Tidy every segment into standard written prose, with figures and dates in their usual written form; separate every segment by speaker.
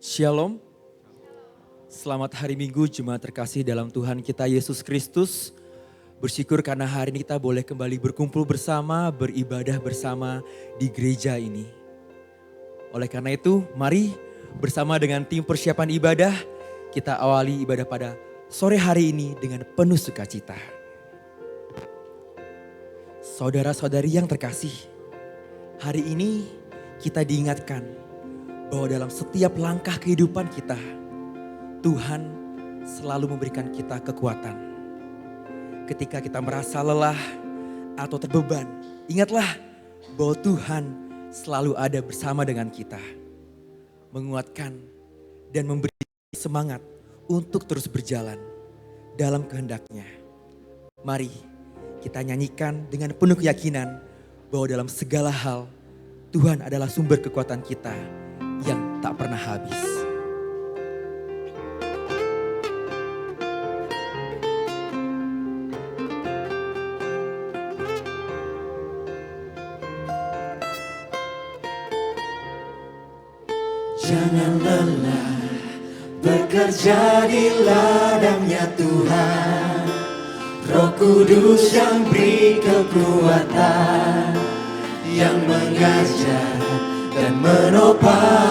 Speaker 1: Shalom, selamat hari Minggu Jemaat terkasih dalam Tuhan kita Yesus Kristus. Bersyukur karena hari ini kita boleh kembali berkumpul bersama, beribadah bersama di gereja ini. Oleh karena itu, mari bersama dengan tim persiapan ibadah, kita awali ibadah pada sore hari ini dengan penuh sukacita. Saudara-saudari yang terkasih, hari ini kita diingatkan bahwa dalam setiap langkah kehidupan kita, Tuhan selalu memberikan kita kekuatan. Ketika kita merasa lelah atau terbeban, ingatlah bahwa Tuhan selalu ada bersama dengan kita. Menguatkan dan memberi semangat untuk terus berjalan dalam kehendak-Nya. Mari kita nyanyikan dengan penuh keyakinan bahwa dalam segala hal Tuhan adalah sumber kekuatan kita yang tak pernah habis.
Speaker 2: Jangan lelah bekerja di ladangnya Tuhan. Roh Kudus yang beri kekuatan, yang mengajar dan menopang.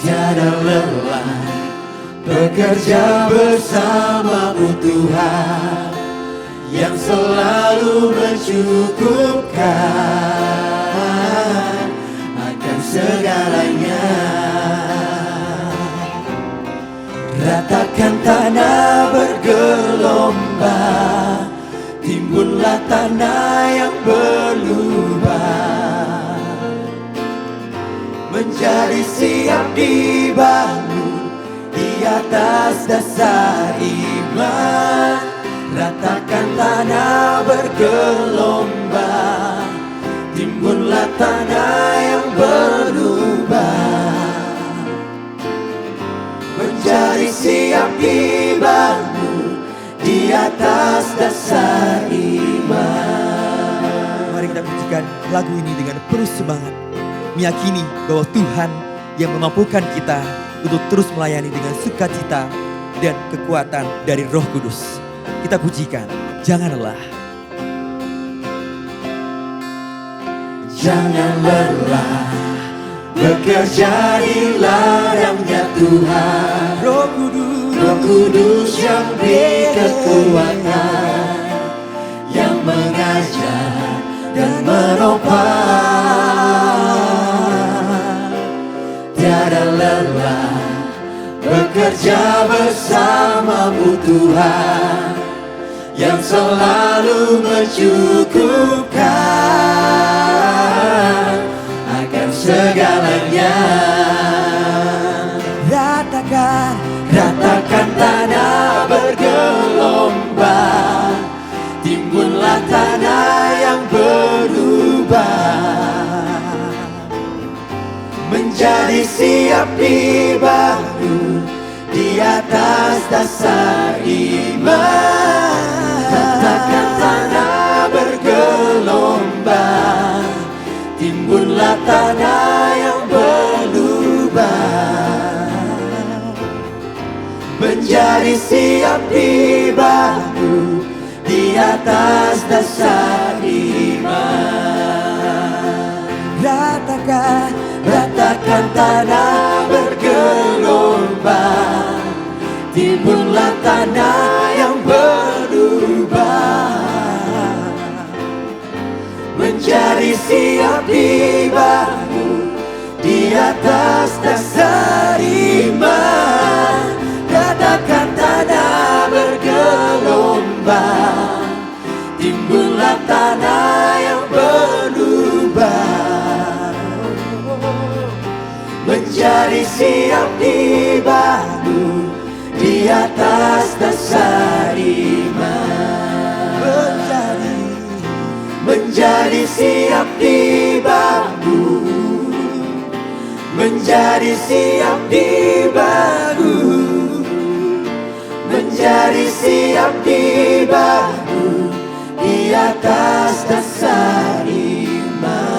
Speaker 2: Tiada lelah bekerja bersamamu Tuhan, yang selalu mencukupkan akan segalanya. Ratakan tanah bergelombang, timbunlah tanah yang berlubang, menjadi siap dibangun di atas dasar iman. Ratakan tanah bergelombang, timbunlah tanah yang berlubang, menjadi siap dibangun di atas dasar iman.
Speaker 1: Mari kita pujikan lagu ini dengan penuh semangat, meyakini bahwa Tuhan yang memampukan kita untuk terus melayani dengan sukacita dan kekuatan dari Roh Kudus. Kita pujikan, jangan lelah.
Speaker 2: Jangan lelah bekerja di ladangnya Tuhan.
Speaker 1: Roh Kudus,
Speaker 2: Roh Kudus yang beri kekuatan, yang mengajar dan menopang. Tiada lelah bekerja bersamamu Tuhan, yang selalu mencukupkan akan segalanya. Ratakan tanah bergelombang, timbunlah tanah yang berubah, menjadi siap dibangun di atas dasar iman. Ratakan tanah bergelombang, timbunlah tanah yang berlubang, menjadi siap dibangun di atas dasar iman. Ratakan tanah bergelombang, timbunlah tanah yang berubah, menjadi siap dibangun di atas dasar iman. Ratakan tanah bergelombang, timbunlah tanah yang berubah, menjadi siap dibangun di atas dasar iman. Menjadi siap dibangun, menjadi siap dibangun, menjadi siap dibangun di atas dasar iman.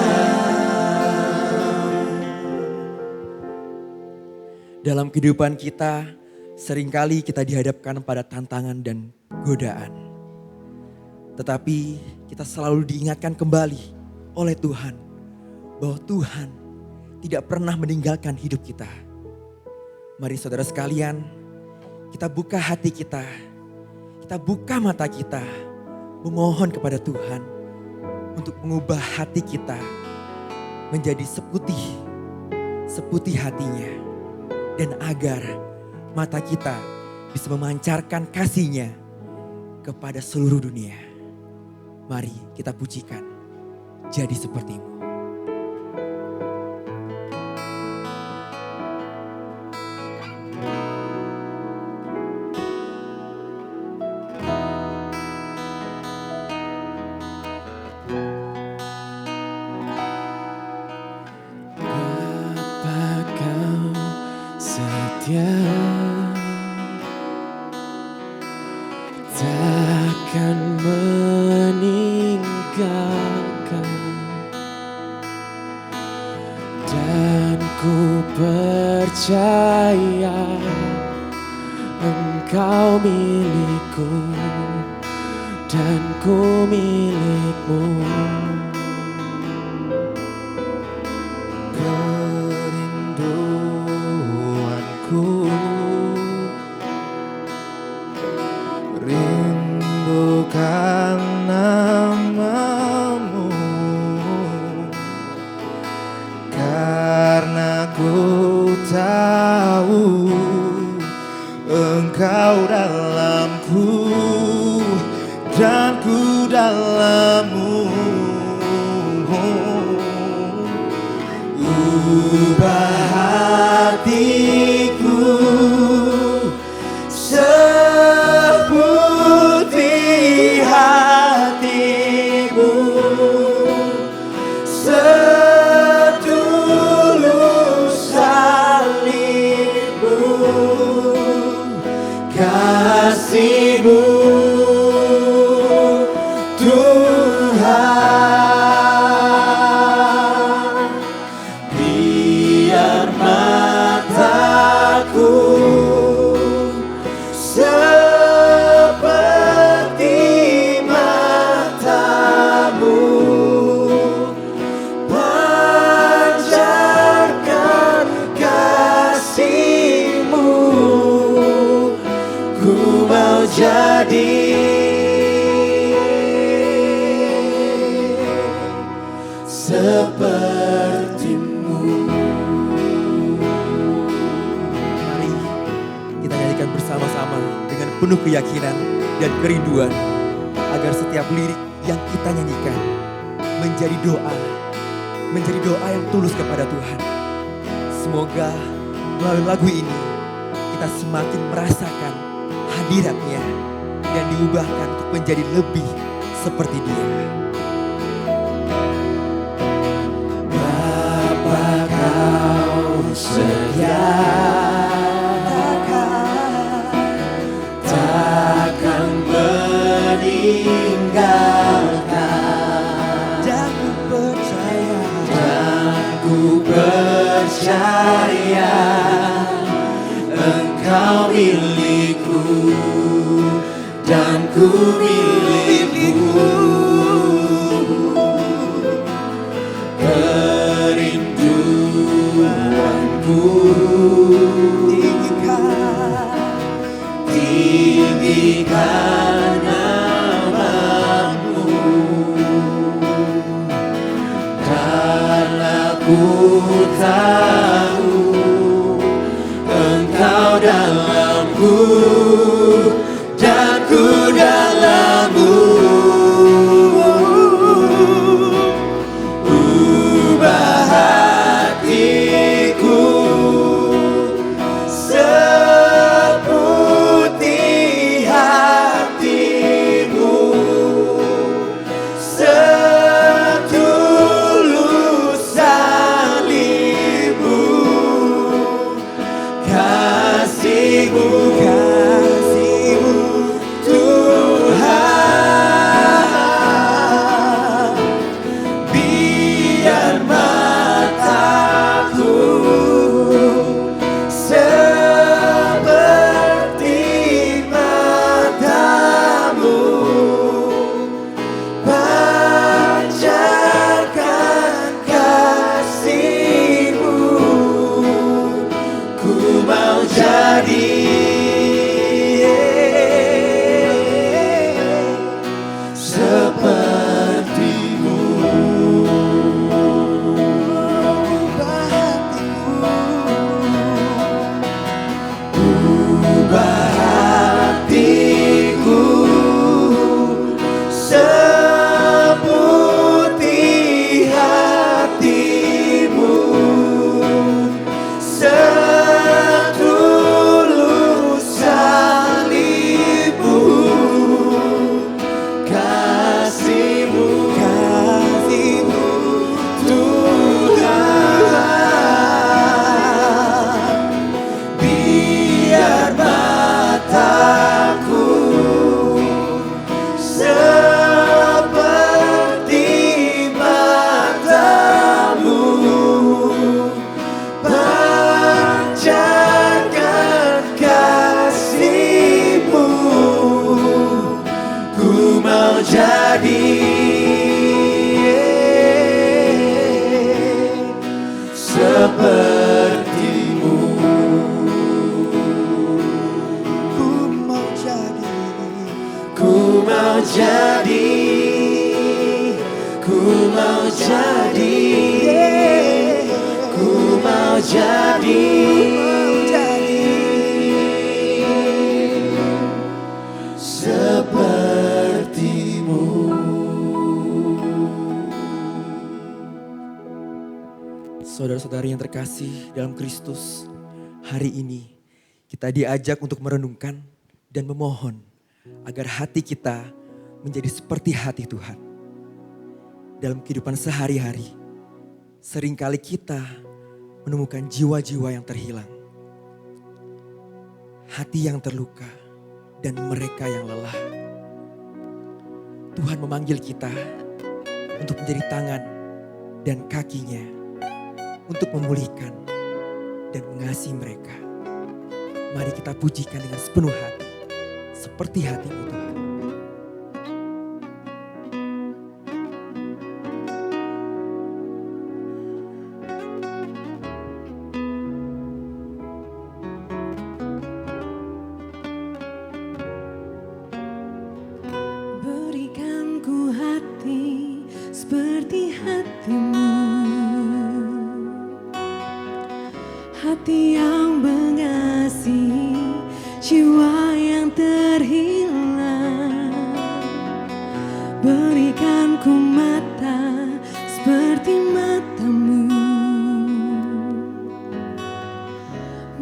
Speaker 1: Dalam kehidupan kita, seringkali kita dihadapkan pada tantangan dan godaan. Tetapi kita selalu diingatkan kembali oleh Tuhan bahwa Tuhan tidak pernah meninggalkan hidup kita. Mari saudara sekalian, kita buka hati kita buka mata kita, memohon kepada Tuhan untuk mengubah hati kita menjadi seputih hatinya. Dan agar mata kita bisa memancarkan kasih-Nya kepada seluruh dunia. Mari kita pujikan, jadi seperti-Mu.
Speaker 2: Takkan meninggalkan, dan ku percaya Engkau milikku dan ku milikmu. Kerinduanku rindukan namamu, karena ku tahu Engkau dalamku dan ku dalammu. Ubah hatiku seputih hatimu, setulus salibmu, kasih-Mu Tuhan. Biar mataku seperti mata-Mu, pancarkan kasih-Mu. Ku mau jadi seperti-Mu.
Speaker 1: Mari kita nyanyikan bersama-sama dengan penuh keyakinan dan kerinduan, agar setiap lirik yang kita nyanyikan menjadi doa yang tulus kepada Tuhan. Semoga melalui lagu ini kita semakin merasakan hadirat-Nya dan diubahkan untuk menjadi lebih seperti Dia.
Speaker 2: Bapa, Kau setia, takkan meninggalkan, dan ku percaya Engkau milikku dan ku milikmu. Kerinduanku tinggikan namamu, karena ku tahu Engkau dalamku dan ku dalammu. Ubah hatiku seputih hatimu, jadi, ku mau jadi sepertimu.
Speaker 1: Saudara-saudari yang terkasih dalam Kristus, hari ini kita diajak untuk merenungkan dan memohon agar hati kita menjadi seperti hati Tuhan. Dalam kehidupan sehari-hari, seringkali kita menemukan jiwa-jiwa yang terhilang, hati yang terluka, dan mereka yang lelah. Tuhan memanggil kita untuk menjadi tangan dan kakinya untuk memulihkan dan mengasihi mereka. Mari kita pujikan dengan sepenuh hati, seperti hatimu Tuhan.
Speaker 3: Berikan ku hati seperti hatimu, hati yang mengasihi jiwa yang terhilang. Berikan ku mata seperti matamu,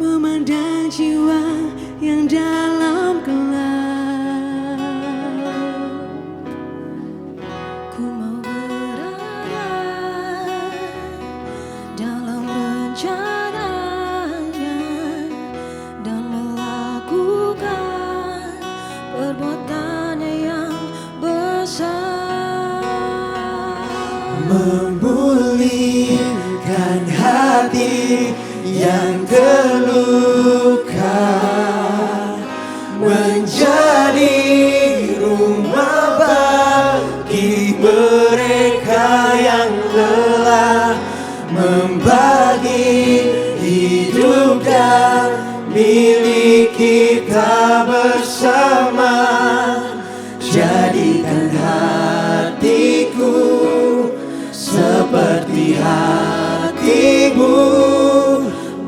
Speaker 3: memandang jiwa yang dalam gelap. Ku mau berada dalam rencananya dan melakukan perbuatannya yang besar.
Speaker 2: Memulihkan hati yang terluka, menjadi rumah bagi mereka yang lelah, membagi hidup dan milik kita bersama. Jadikan hatiku seperti hatimu,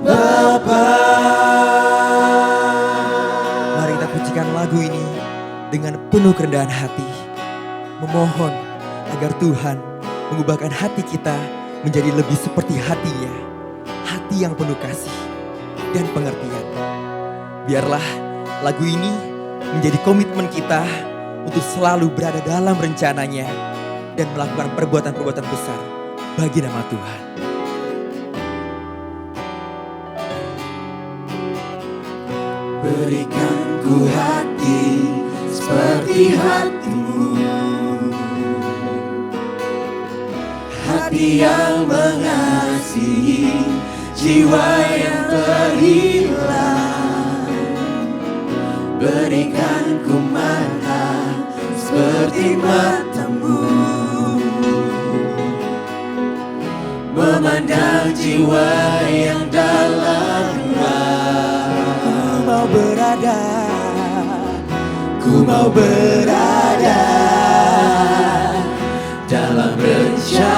Speaker 2: Bapa.
Speaker 1: Mari kita pujikan lagu ini dengan penuh kerendahan hati, memohon agar Tuhan mengubahkan hati kita menjadi lebih seperti hatinya, hati yang penuh kasih dan pengertian. Biarlah lagu ini menjadi komitmen kita untuk selalu berada dalam rencananya dan melakukan perbuatan-perbuatan besar bagi nama Tuhan.
Speaker 2: Berikan ku hati seperti hatimu, hati yang mengasihi jiwa yang terhilang. Berikan ku mata seperti matamu, memandang jiwa yang dalam gelap. Ku mau berada dalam rencananya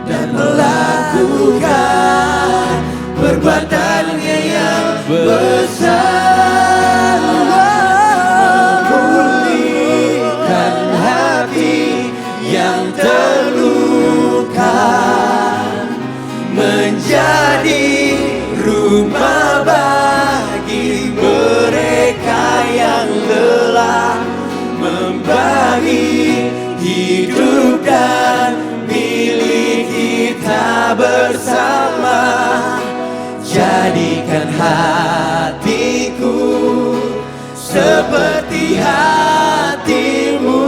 Speaker 2: dan melakukan perbuatannya yang besar. Memulihkan hati yang terluka, menjadi rumah bagi mereka yang lelah, membagi hidup dan milik kita bersama. Jadikan hatiku seperti hatimu,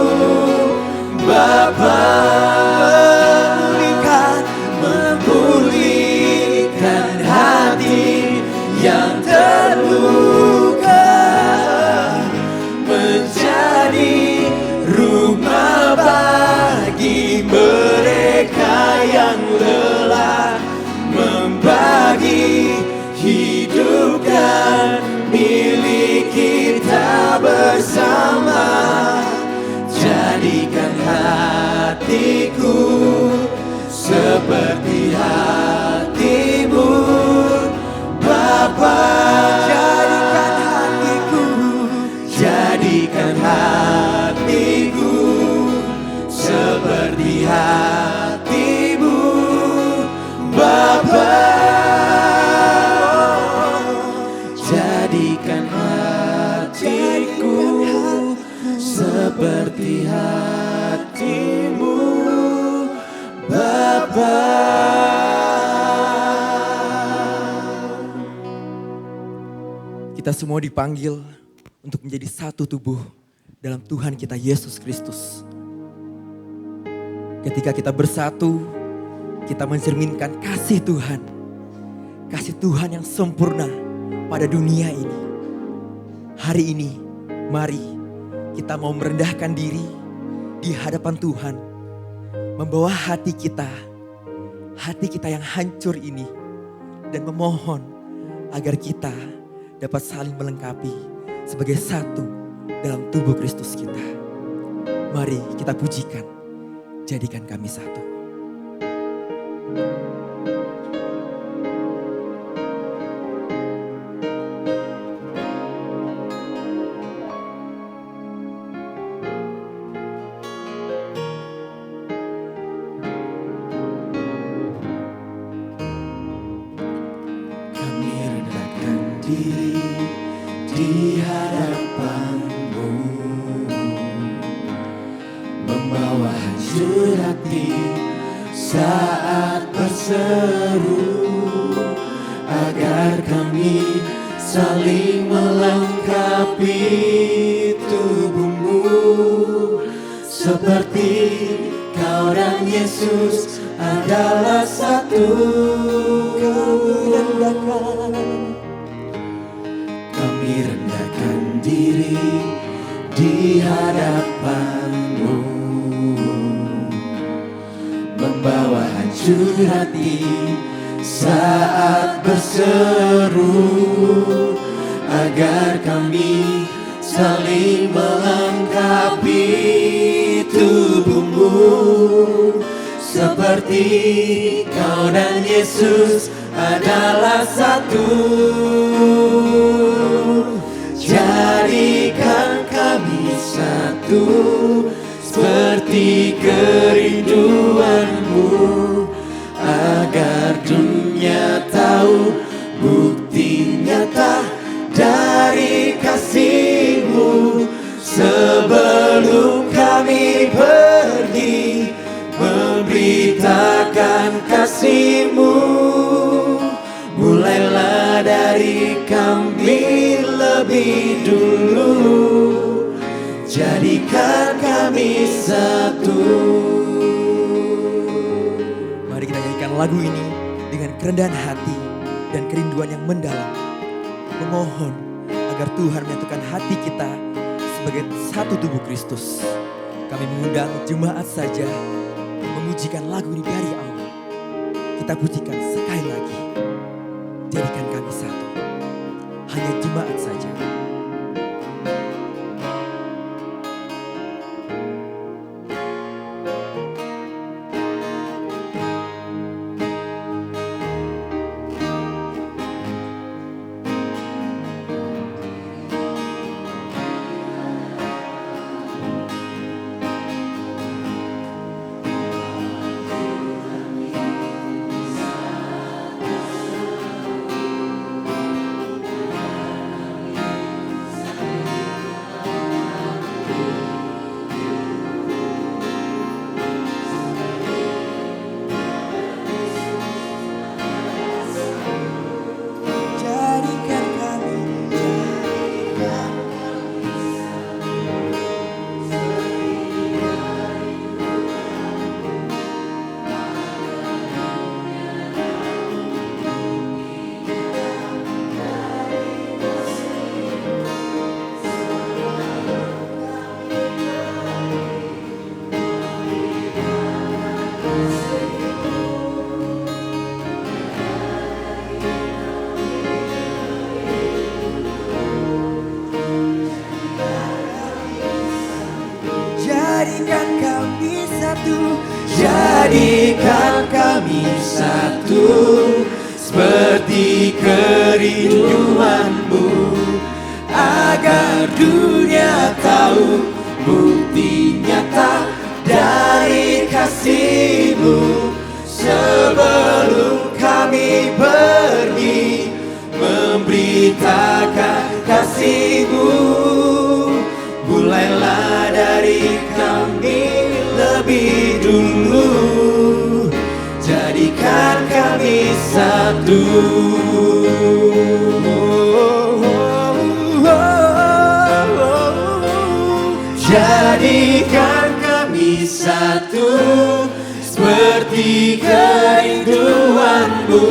Speaker 2: Bapa. Memulihkan hati yang
Speaker 1: Kita semua dipanggil untuk menjadi satu tubuh dalam Tuhan kita Yesus Kristus. Ketika kita bersatu, kita mencerminkan kasih Tuhan. Kasih Tuhan yang sempurna pada dunia ini. Hari ini, mari kita mau merendahkan diri di hadapan Tuhan. Membawa hati kita yang hancur ini. Dan memohon agar kita dapat saling melengkapi sebagai satu dalam tubuh Kristus kita. Mari kita pujikan, jadikan kami satu.
Speaker 2: Kami rendahkan diri di hadapan-Mu, membawa hancur hati saat berseru, agar kami saling melengkapi tubuh-Mu, seperti Kau dan Yesus adalah satu. Kami rendahkan diri di hadapan-Mu, membawa hancur hati saat berseru, agar kami saling melengkapi tubuh-Mu, seperti Kau dan Yesus adalah satu. Jadikan kami satu, seperti kerinduan-Mu, agar dunia tahu bukti nyata dari kasih-Mu. Sebelum kami pergi memberitakan kasih-Mu, mulailah dari kami lebih dulu. Jadikan kami satu.
Speaker 1: Mari kita nyanyikan lagu ini dengan kerendahan hati dan kerinduan yang mendalam. Memohon agar Tuhan menyatukan hati kita sebagai satu tubuh Kristus. Kami mengundang jemaat saja memujikan lagu ini dari awal. Kita pujikan sekali lagi. Jadikan kami satu. Hanya jemaat saja.
Speaker 2: Jadikan kami satu, jadikan kami satu, seperti kerinduan-Mu, agar dunia tahu bukti nyata dari kasih-Mu. Sebelum kami pergi memberitakan kasih-Mu, mulailah dari kami lebih dulu. Jadikan kami satu. seperti kerinduanmu,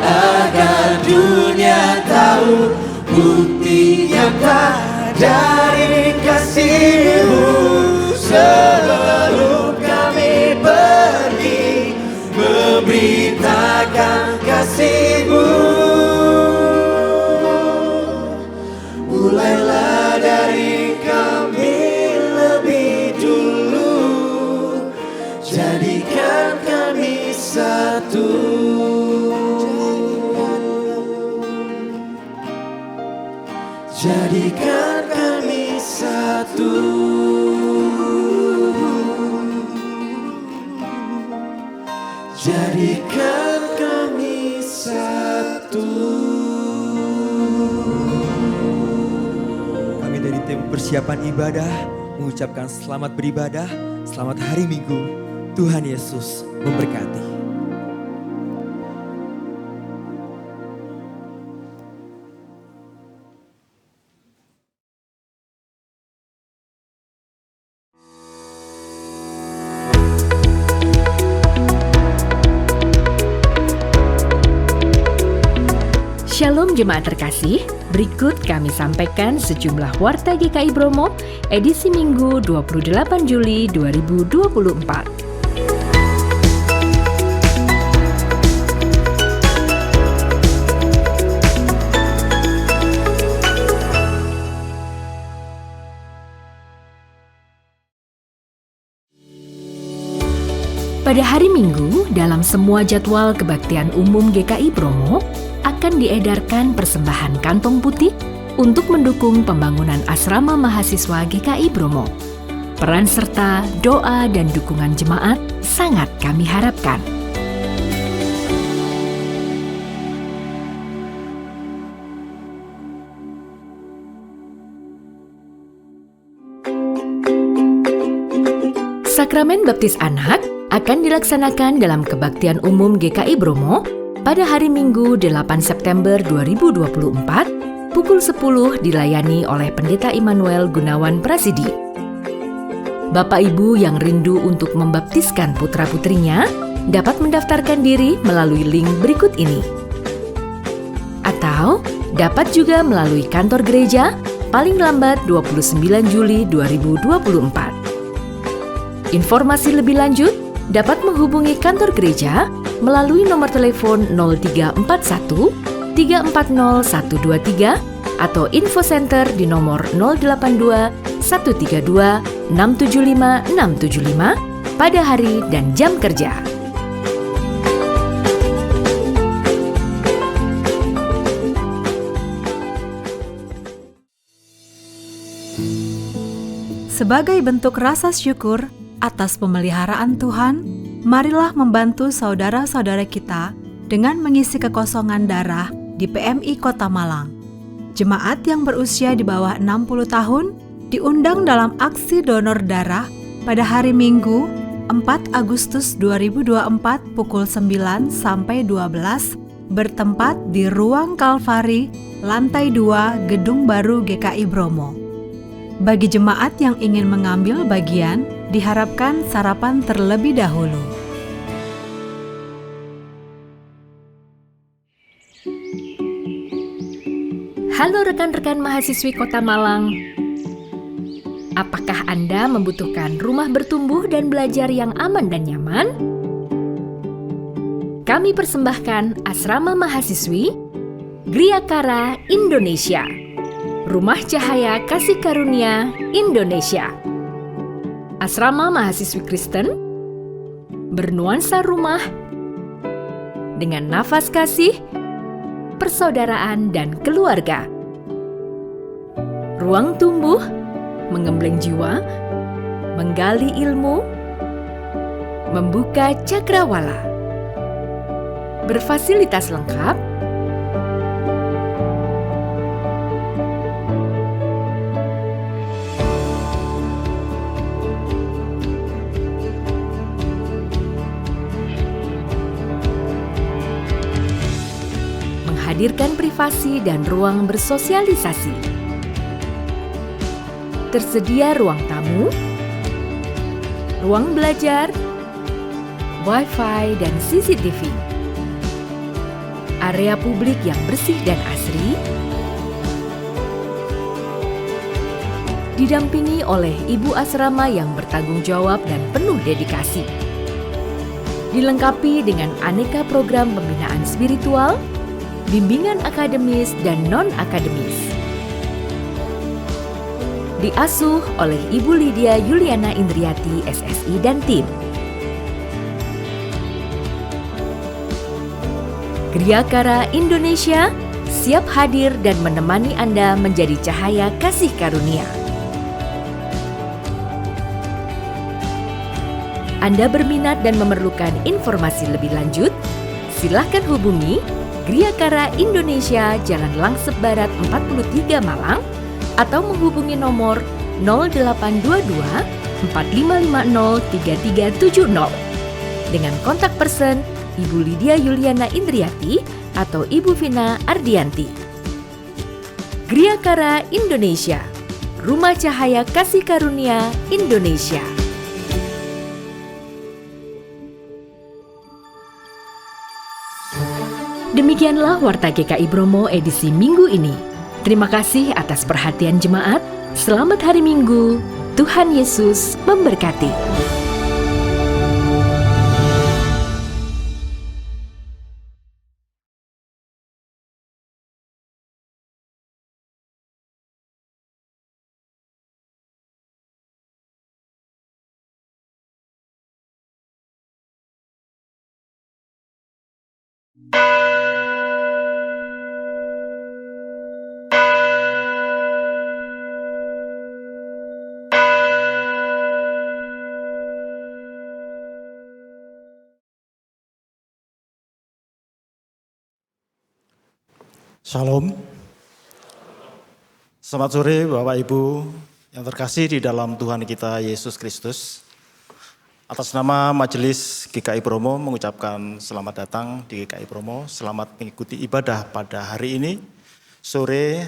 Speaker 2: agar dunia tahu bukti nyata dari kasih-Mu. Sebelum kami pergi memberitakan kasih-Mu, mulailah dari kami lebih dulu, jadikan kami satu. Jadikan kami satu. Jadikan kami satu.
Speaker 1: Kami dari tim persiapan ibadah mengucapkan selamat beribadah, selamat hari Minggu. Tuhan Yesus memberkati.
Speaker 4: Shalom Jemaat terkasih, berikut kami sampaikan sejumlah Warta GKI Bromo edisi Minggu 28 Juli 2024. Pada hari Minggu, dalam semua jadwal kebaktian umum GKI Bromo, akan diedarkan persembahan kantong putih untuk mendukung pembangunan asrama mahasiswa GKI Bromo. Peran serta doa dan dukungan jemaat sangat kami harapkan. Sakramen baptis anak akan dilaksanakan dalam kebaktian umum GKI Bromo pada hari Minggu 8 September 2024 pukul 10 dilayani oleh Pendeta Immanuel Gunawan Prasidi. Bapak Ibu yang rindu untuk membaptiskan putra-putrinya dapat mendaftarkan diri melalui link berikut ini. Atau dapat juga melalui kantor gereja paling lambat 29 Juli 2024. Informasi lebih lanjut dapat menghubungi kantor gereja melalui nomor telepon 0341 340 123 atau info center di nomor 082 132 675 675 pada hari dan jam kerja.
Speaker 5: Sebagai bentuk rasa syukur atas pemeliharaan Tuhan, marilah membantu saudara-saudara kita dengan mengisi kekosongan darah di PMI Kota Malang. Jemaat yang berusia di bawah 60 tahun diundang dalam aksi donor darah pada hari Minggu 4 Agustus 2024 pukul 9 sampai 12 bertempat di Ruang Kalvari, lantai 2 Gedung Baru GKI Bromo. Bagi jemaat yang ingin mengambil bagian, diharapkan sarapan terlebih dahulu.
Speaker 4: Halo rekan-rekan mahasiswi Kota Malang. Apakah Anda membutuhkan rumah bertumbuh dan belajar yang aman dan nyaman? Kami persembahkan Asrama Mahasiswi Griyakara Indonesia, Rumah Cahaya Kasih Karunia Indonesia. Asrama mahasiswi Kristen bernuansa rumah dengan nafas kasih, persaudaraan, dan keluarga. Ruang tumbuh, menggembleng jiwa, menggali ilmu, membuka cakrawala. Berfasilitas lengkap, menghadirkan privasi dan ruang bersosialisasi. Tersedia ruang tamu, ruang belajar, Wi-Fi dan CCTV, area publik yang bersih dan asri, didampingi oleh ibu asrama yang bertanggung jawab dan penuh dedikasi. Dilengkapi dengan aneka program pembinaan spiritual, bimbingan akademis dan non-akademis. Diasuh oleh Ibu Lydia Yuliana Indriati, SSI dan tim. Griyakara Indonesia siap hadir dan menemani Anda menjadi cahaya kasih karunia. Anda berminat dan memerlukan informasi lebih lanjut? Silahkan hubungi Griyakara Indonesia Jalan Langsep Barat 43 Malang atau menghubungi nomor 0822 4550 3370 dengan kontak person Ibu Lydia Yuliana Indriati atau Ibu Vina Ardianti. Griyakara Indonesia, Rumah Cahaya Kasih Karunia Indonesia. Demikianlah Warta GKI Bromo edisi Minggu ini. Terima kasih atas perhatian jemaat. Selamat hari Minggu. Tuhan Yesus memberkati.
Speaker 6: Shalom. Selamat sore Bapak Ibu yang terkasih di dalam Tuhan kita Yesus Kristus. Atas nama Majelis GKI Bromo mengucapkan selamat datang di GKI Bromo. Selamat mengikuti ibadah pada hari ini, sore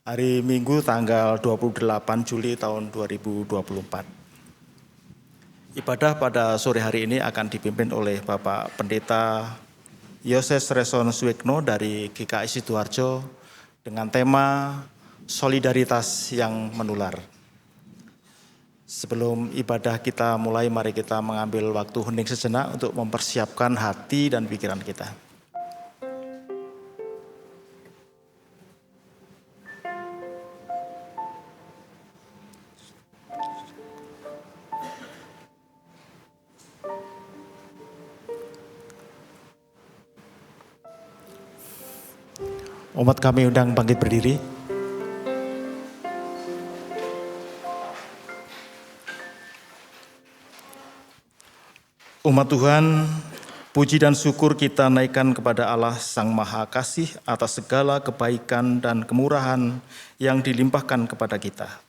Speaker 6: hari Minggu tanggal 28 Juli tahun 2024. Ibadah pada sore hari ini akan dipimpin oleh Bapak Pendeta Yoses Reson Suwekno dari GKI Sidoarjo dengan tema solidaritas yang menular. Sebelum ibadah kita mulai, mari kita mengambil waktu hening sejenak untuk mempersiapkan hati dan pikiran kita. Umat kami undang bangkit berdiri. Umat Tuhan, puji dan syukur kita naikkan kepada Allah Sang Maha Kasih atas segala kebaikan dan kemurahan yang dilimpahkan kepada kita.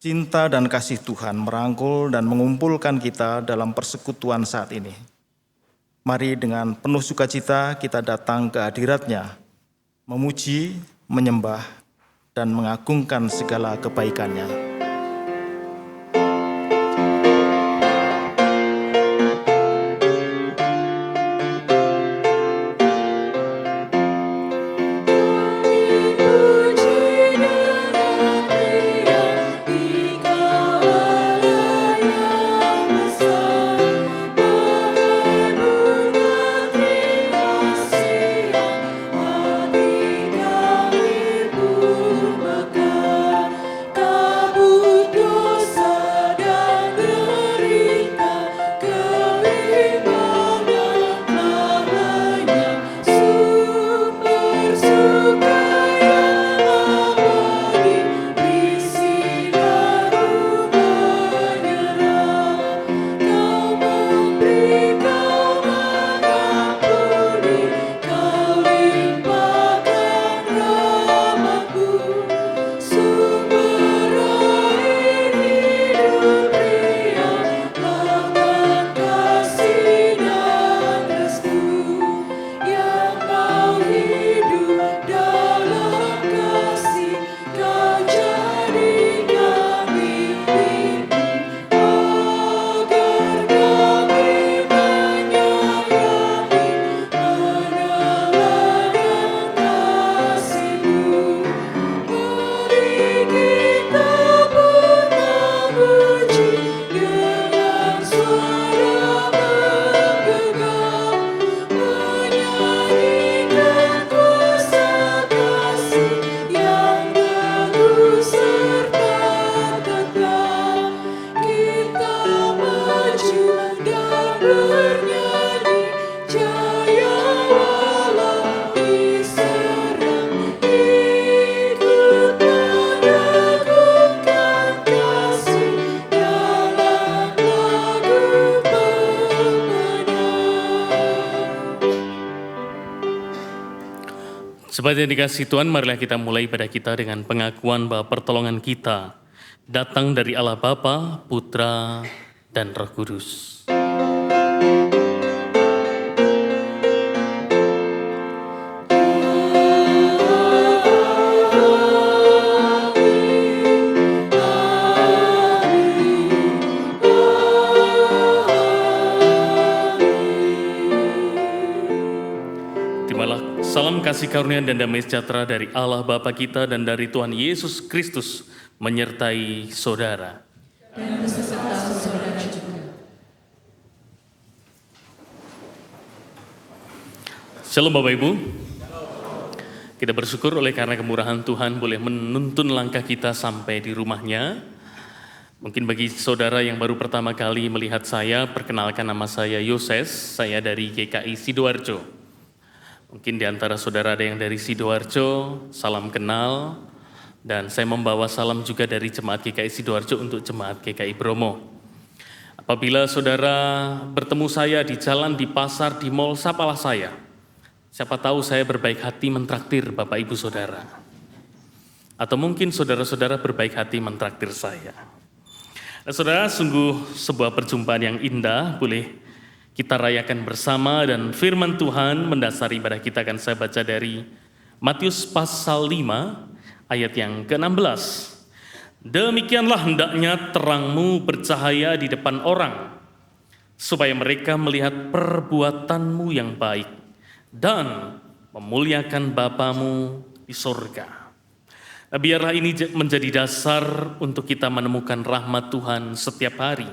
Speaker 6: Cinta dan kasih Tuhan merangkul dan mengumpulkan kita dalam persekutuan saat ini. Mari dengan penuh sukacita kita datang ke hadirat-Nya, memuji, menyembah, dan mengagungkan segala kebaikan-Nya.
Speaker 3: Kabul
Speaker 7: Sebagai dikasih Tuhan, marilah kita mulai ibadah kita dengan pengakuan bahwa pertolongan kita datang dari Allah Bapa, Putra, dan Roh Kudus. Salam kasih karunia dan damai sejahtera dari Allah Bapa kita dan dari Tuhan Yesus Kristus menyertai saudara.
Speaker 3: Dan beserta saudara juga.
Speaker 7: Shalom Bapak Ibu. Kita bersyukur oleh karena kemurahan Tuhan boleh menuntun langkah kita sampai di rumahnya. Mungkin bagi saudara yang baru pertama kali melihat saya, perkenalkan nama saya Yoses, saya dari GKI Sidoarjo. Mungkin di antara saudara ada yang dari Sidoarjo, salam kenal. Dan saya membawa salam juga dari Jemaat GKI Sidoarjo untuk Jemaat GKI Bromo. Apabila saudara bertemu saya di jalan, di pasar, di mal, sapalah saya. Siapa tahu saya berbaik hati mentraktir Bapak Ibu Saudara. Atau mungkin saudara-saudara berbaik hati mentraktir saya. Nah, saudara, sungguh sebuah perjumpaan yang indah, boleh kita rayakan bersama, dan firman Tuhan mendasari ibadah kita akan saya baca dari Matius pasal 5 ayat yang ke-16. Demikianlah hendaknya terangmu bercahaya di depan orang, supaya mereka melihat perbuatanmu yang baik dan memuliakan Bapamu di sorga. Nah, biarlah ini menjadi dasar untuk kita menemukan rahmat Tuhan setiap hari.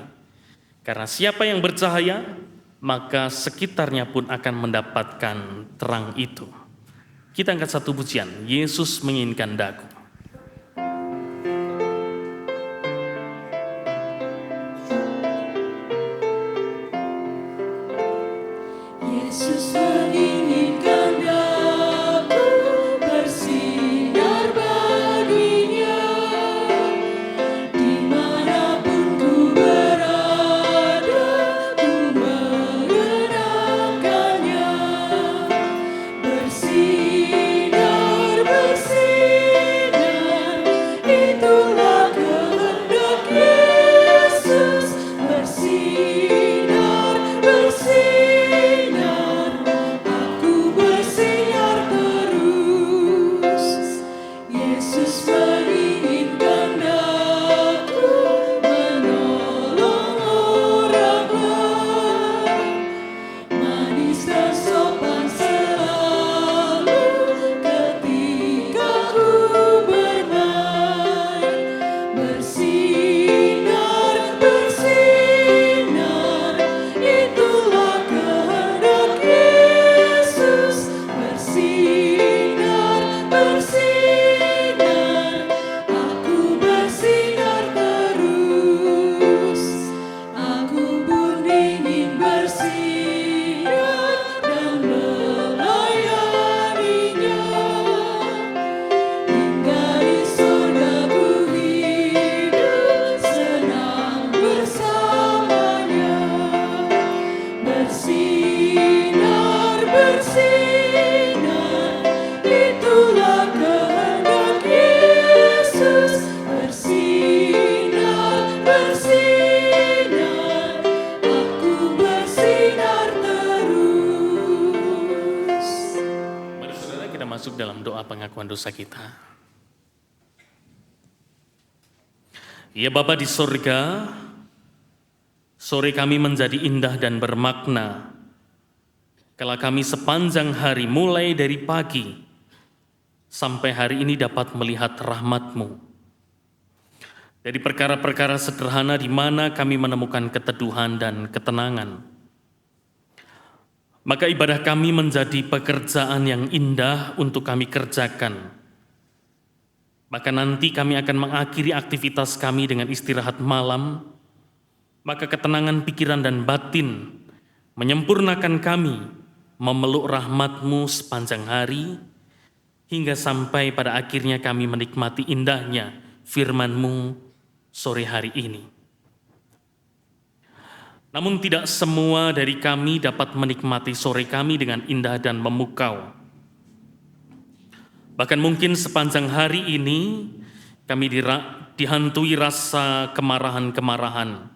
Speaker 7: Karena siapa yang bercahaya, maka sekitarnya pun akan mendapatkan terang itu. Kita angkat satu pujian, Yesus menginginkan daku.
Speaker 3: Yesus menginginkan daku bersinar baginya, dimanapun ku berada, ku mengenangkannya. Bersinar, bersinar, itulah kehendak Yesus. Bersinar, bersinar, aku bersinar terus. Yesus menginginkan daku menolong orang lain, manis dan sopan selalu ketika ku bermain. Bersinar, bersinar, itulah kehendak Yesus. Bersinar, bersinar, aku bersinar terus. Aku pun ingin bersinar dan melayaninya, hingga di sorga ku hidup senang bersamanya. Bersinar, bersinar, itulah kehendak Yesus. Bersinar, bersinar, aku bersinar terus.
Speaker 7: Mari saudara kita masuk dalam doa pengakuan dosa kita. Ya Bapa di sorga, sore kami menjadi indah dan bermakna. Kala kami sepanjang hari mulai dari pagi sampai hari ini dapat melihat rahmat-Mu. Dari perkara-perkara sederhana di mana kami menemukan keteduhan dan ketenangan. Maka ibadah kami menjadi pekerjaan yang indah untuk kami kerjakan. Maka nanti kami akan mengakhiri aktivitas kami dengan istirahat malam. Maka ketenangan pikiran dan batin menyempurnakan kami memeluk rahmat-Mu sepanjang hari, hingga sampai pada akhirnya kami menikmati indahnya firman-Mu sore hari ini. Namun tidak semua dari kami dapat menikmati sore kami dengan indah dan memukau. Bahkan mungkin sepanjang hari ini kami dihantui rasa kemarahan-kemarahan.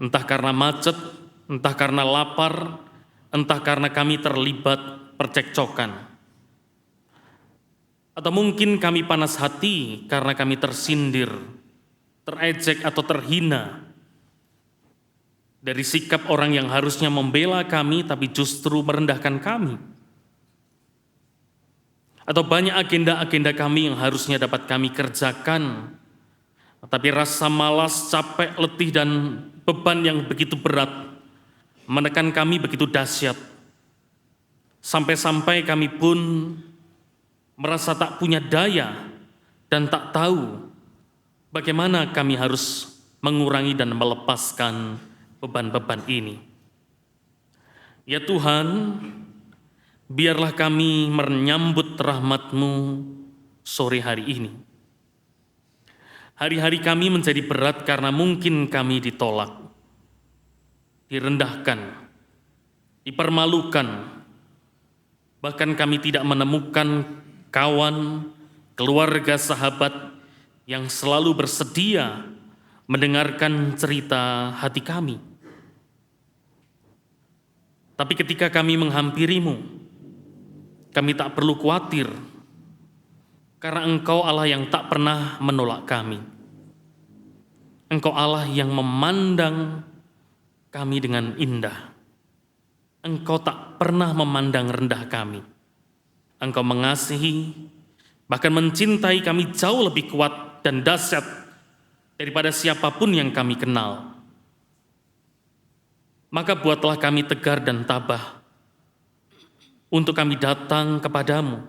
Speaker 7: Entah karena macet, entah karena lapar, entah karena kami terlibat percekcokan. Atau mungkin kami panas hati karena kami tersindir, terejek atau terhina dari sikap orang yang harusnya membela kami tapi justru merendahkan kami. Atau banyak agenda-agenda kami yang harusnya dapat kami kerjakan, tapi rasa malas, capek, letih, dan beban yang begitu berat menekan kami begitu dahsyat. Sampai-sampai kami pun merasa tak punya daya dan tak tahu bagaimana kami harus mengurangi dan melepaskan beban-beban ini. Ya Tuhan, biarlah kami menyambut rahmat-Mu sore hari ini. Hari-hari kami menjadi berat karena mungkin kami ditolak, direndahkan, dipermalukan, bahkan kami tidak menemukan kawan, keluarga, sahabat yang selalu bersedia mendengarkan cerita hati kami. Tapi ketika kami menghampiri-Mu, kami tak perlu khawatir, karena Engkau Allah yang tak pernah menolak kami. Engkau Allah yang memandang kami dengan indah. Engkau tak pernah memandang rendah kami. Engkau mengasihi, bahkan mencintai kami jauh lebih kuat dan dahsyat daripada siapapun yang kami kenal. Maka buatlah kami tegar dan tabah untuk kami datang kepadamu,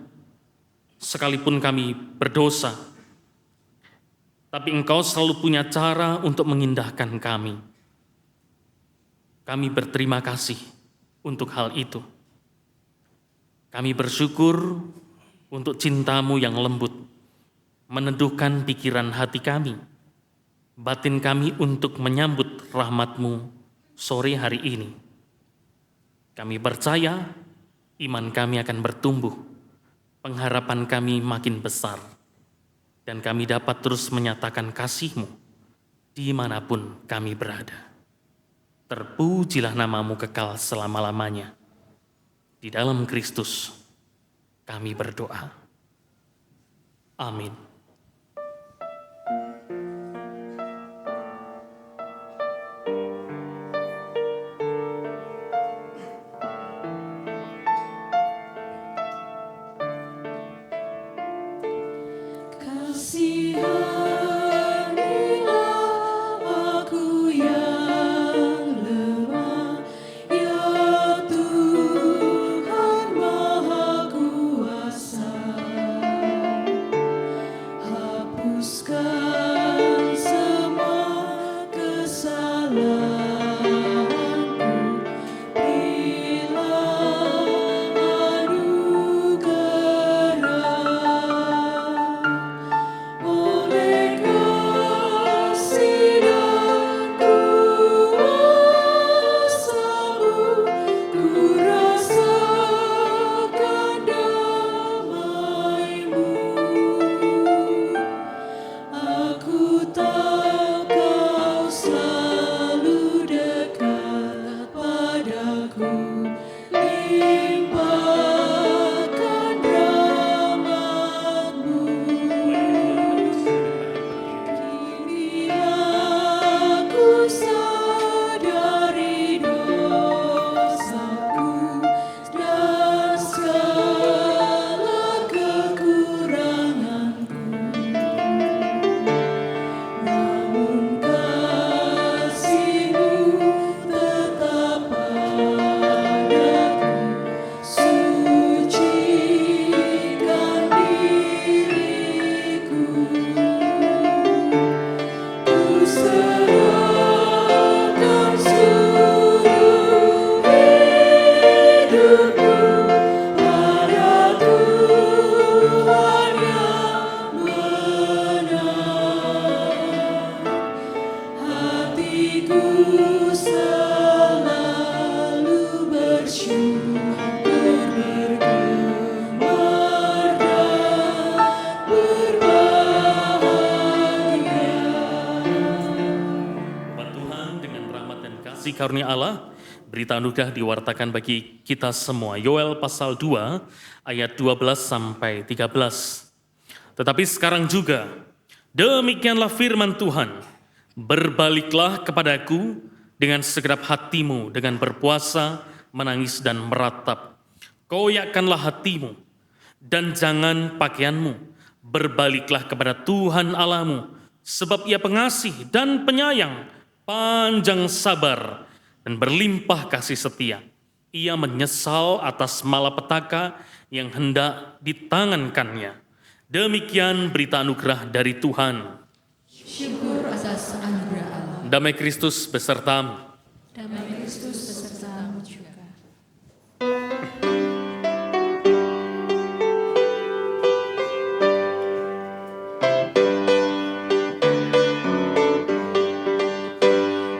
Speaker 7: sekalipun kami berdosa. Tapi Engkau selalu punya cara untuk mengindahkan kami. Kami berterima kasih untuk hal itu. Kami bersyukur untuk cinta-Mu yang lembut, meneduhkan pikiran hati kami, batin kami untuk menyambut rahmat-Mu sore hari ini. Kami percaya iman kami akan bertumbuh, pengharapan kami makin besar, dan kami dapat terus menyatakan kasih-Mu dimanapun kami berada. Terpujilah nama-Mu kekal selama-lamanya. Di dalam Kristus kami berdoa. Amin.
Speaker 3: Kasihanilah aku yang lemah, ya Tuhan Maha Kuasa.
Speaker 7: kasih karunia Allah, berita anugerah diwartakan bagi kita semua. Yoel pasal 2 ayat 12 sampai 13. Tetapi sekarang juga, demikianlah firman Tuhan, berbaliklah kepadaku dengan segenap hatimu, dengan berpuasa, menangis dan meratap. Koyakkanlah hatimu dan jangan pakaianmu. Berbaliklah kepada Tuhan Allahmu, sebab Ia pengasih dan penyayang, panjang sabar, dan berlimpah kasih setia. Ia menyesal atas malapetaka yang hendak ditangankannya. Demikian berita anugerah dari Tuhan.
Speaker 3: Syukur atas anugerah Allah.
Speaker 7: Damai Kristus besertamu.
Speaker 3: Damai Kristus besertamu juga.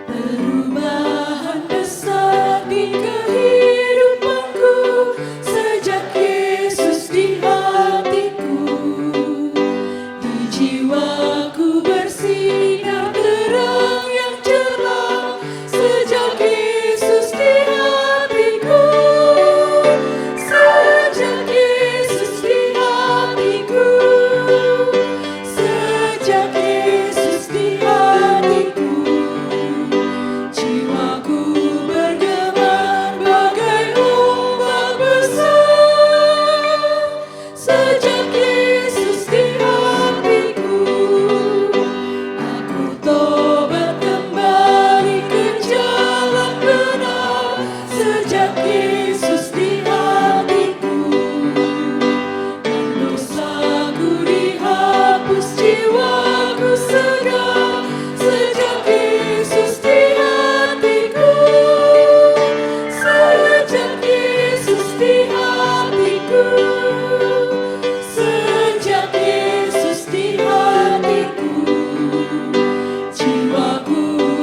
Speaker 3: Perubahan besar di kehidupanku sejak Yesus di hatiku. Di jiwaku bersinar terang yang cerah sejak Yesus di hatiku. Sejak Yesus di hatiku. Sejak Yesus di hatiku. Jiwaku bergemar bagai ombak besar. Sejak Yesus di hatiku. Aku tobat kembali ke jalan benar. Sejak Yesus di hatiku. Dan dosaku dihapus, jiwaku segar. Sejak Yesus di hatiku. Sejak Yesus di hatiku. Sejak Yesus di hatiku. Jiwaku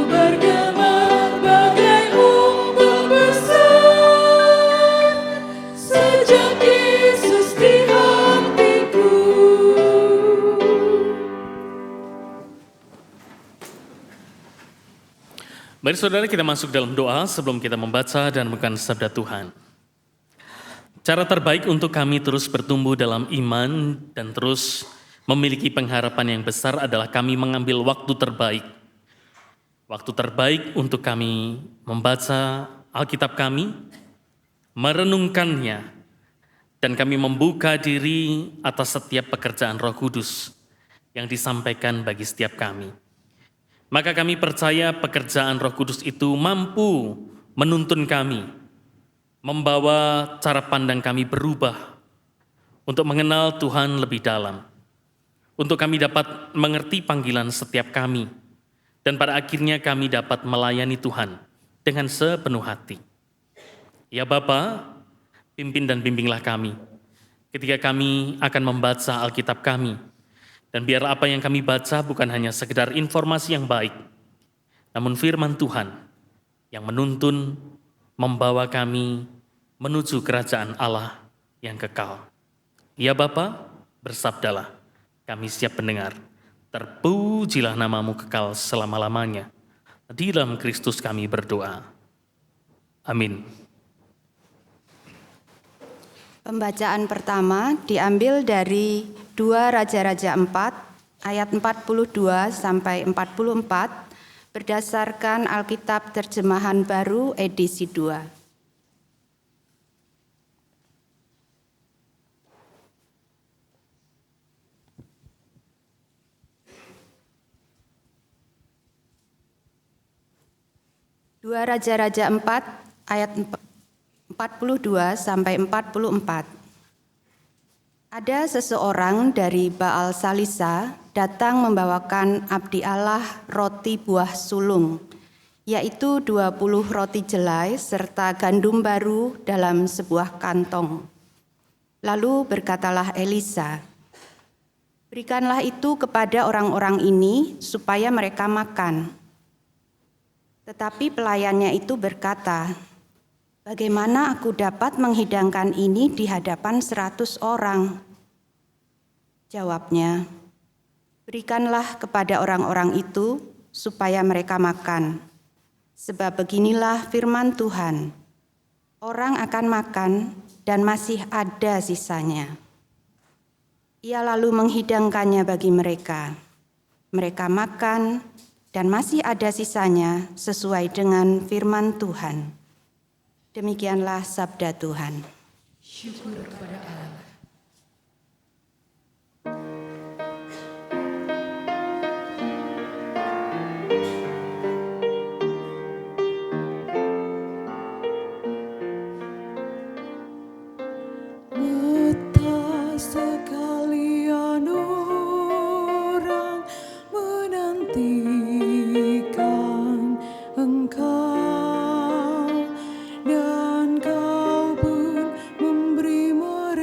Speaker 3: bergemar bagai ombak besar. Sejak Yesus di hatiku.
Speaker 7: Mari saudara kita masuk dalam doa sebelum kita membaca dan merenungkan sabda Tuhan. Cara terbaik untuk kami terus bertumbuh dalam iman dan terus memiliki pengharapan yang besar adalah kami mengambil waktu terbaik. Waktu terbaik untuk kami membaca Alkitab kami, merenungkannya, dan kami membuka diri atas setiap pekerjaan Roh Kudus yang disampaikan bagi setiap kami. Maka kami percaya pekerjaan Roh Kudus itu mampu menuntun kami, membawa cara pandang kami berubah untuk mengenal Tuhan lebih dalam, untuk kami dapat mengerti panggilan setiap kami, dan pada akhirnya kami dapat melayani Tuhan dengan sepenuh hati. Ya Bapa, pimpin dan bimbinglah kami ketika kami akan membaca Alkitab kami. Dan biar apa yang kami baca bukan hanya sekedar informasi yang baik, namun firman Tuhan yang menuntun, membawa kami menuju kerajaan Allah yang kekal. Ya Bapa, bersabdalah, kami siap mendengar. Terpujilah namamu kekal selama-lamanya. Di dalam Kristus kami berdoa. Amin.
Speaker 8: Pembacaan pertama diambil dari 2 Raja-Raja 4 ayat 42 sampai 44 berdasarkan Alkitab Terjemahan Baru edisi 2. Dua Raja-Raja 4 ayat 42 sampai 44. Ada seseorang dari Baal Salisa datang membawakan abdi Allah roti buah sulung, yaitu 20 roti jelai serta gandum baru dalam sebuah kantong. Lalu berkatalah Elisa, "Berikanlah itu kepada orang-orang ini supaya mereka makan." Tetapi pelayannya itu berkata, "Bagaimana aku dapat menghidangkan ini di hadapan 100 orang?" Jawabnya, "Berikanlah kepada orang-orang itu supaya mereka makan. Sebab beginilah firman Tuhan, orang akan makan dan masih ada sisanya. Ia lalu menghidangkannya bagi mereka. Mereka makan dan masih ada sisanya sesuai dengan firman Tuhan. Demikianlah sabda Tuhan.
Speaker 3: Syukur kepada Allah.
Speaker 2: Betapa sekalian orang menantikan Engkau, dan Kau pun memberi mereka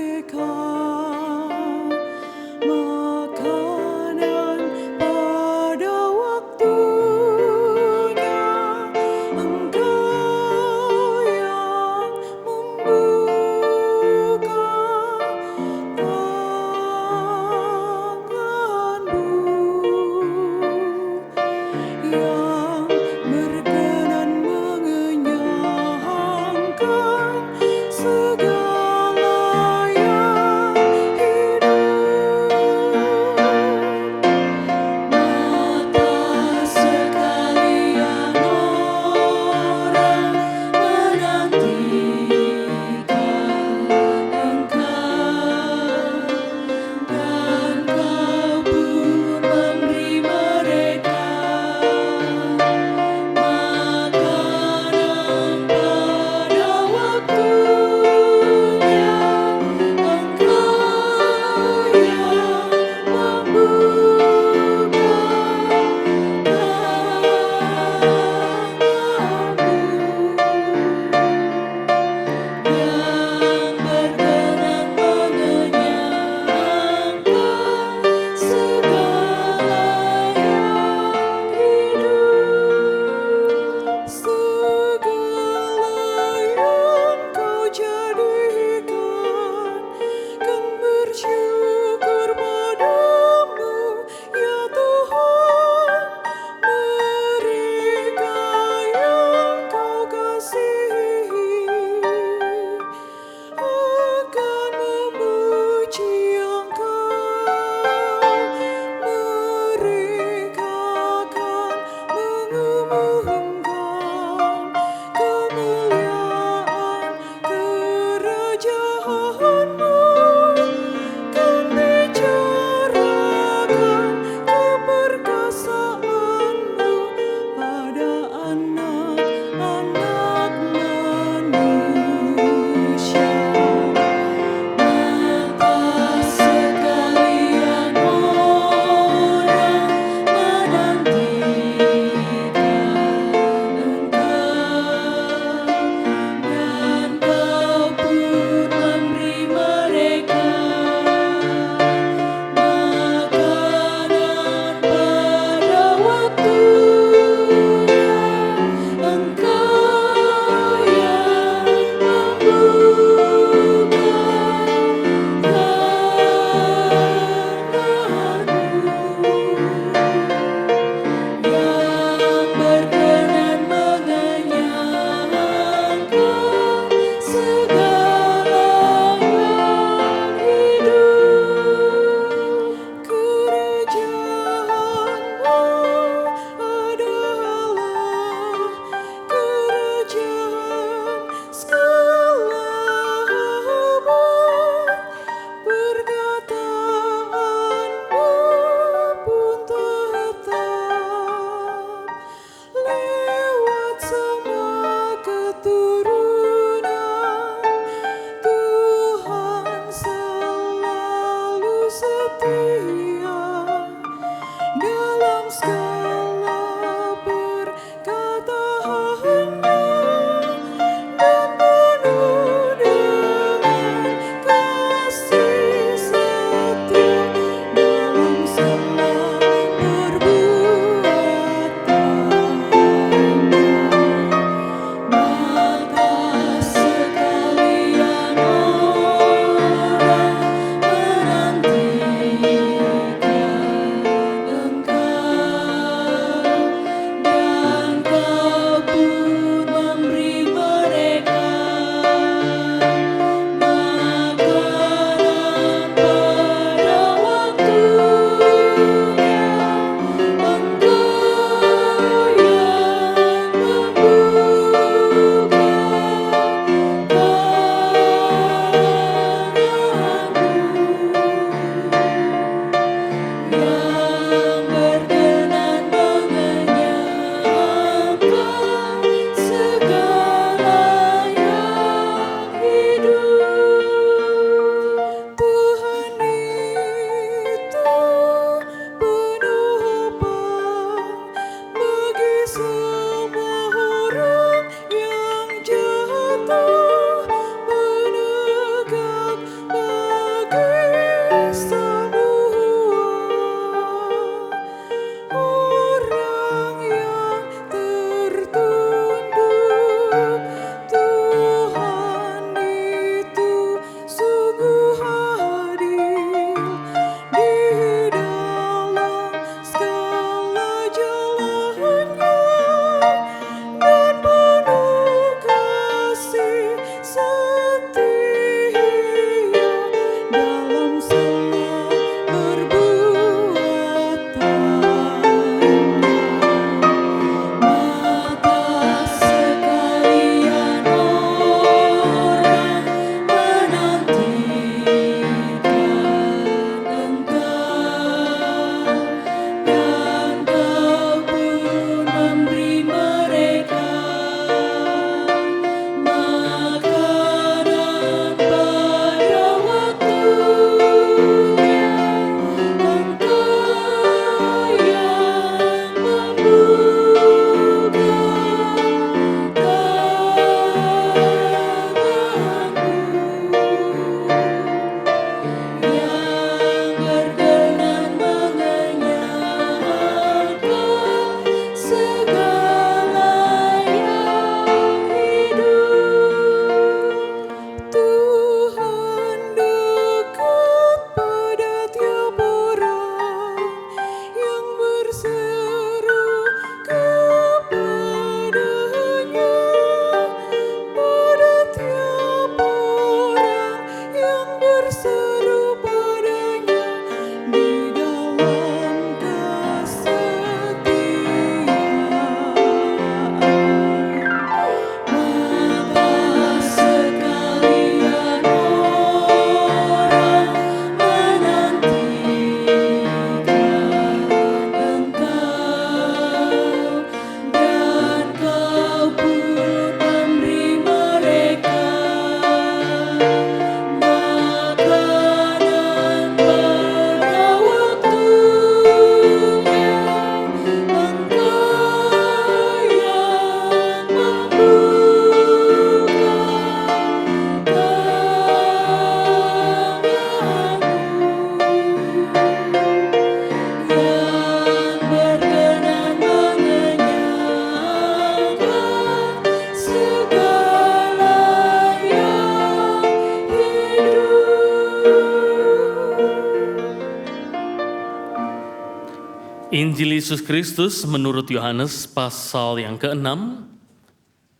Speaker 7: Injil Yesus Kristus menurut Yohanes pasal yang ke-6,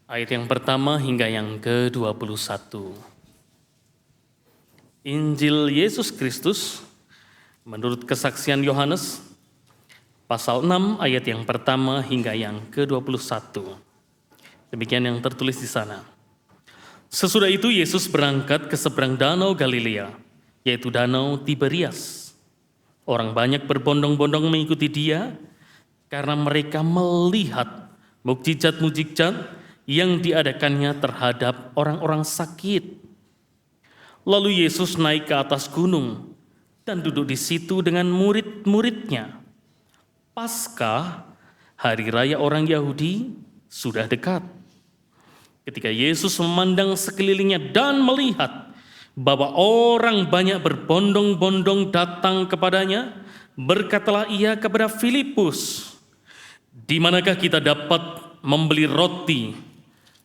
Speaker 7: ayat yang pertama hingga yang ke-21. Injil Yesus Kristus menurut kesaksian Yohanes pasal 6 ayat yang pertama hingga yang ke-21. Demikian yang tertulis di sana. Sesudah itu Yesus berangkat ke seberang danau Galilea, yaitu danau Tiberias. Orang banyak berbondong-bondong mengikuti dia karena mereka melihat mukjizat-mukjizat yang diadakannya terhadap orang-orang sakit. Lalu Yesus naik ke atas gunung dan duduk di situ dengan murid-muridnya. Paskah, hari raya orang Yahudi, sudah dekat. Ketika Yesus memandang sekelilingnya dan melihat bahwa orang banyak berbondong-bondong datang kepadanya, berkatalah ia kepada Filipus, "Di manakah kita dapat membeli roti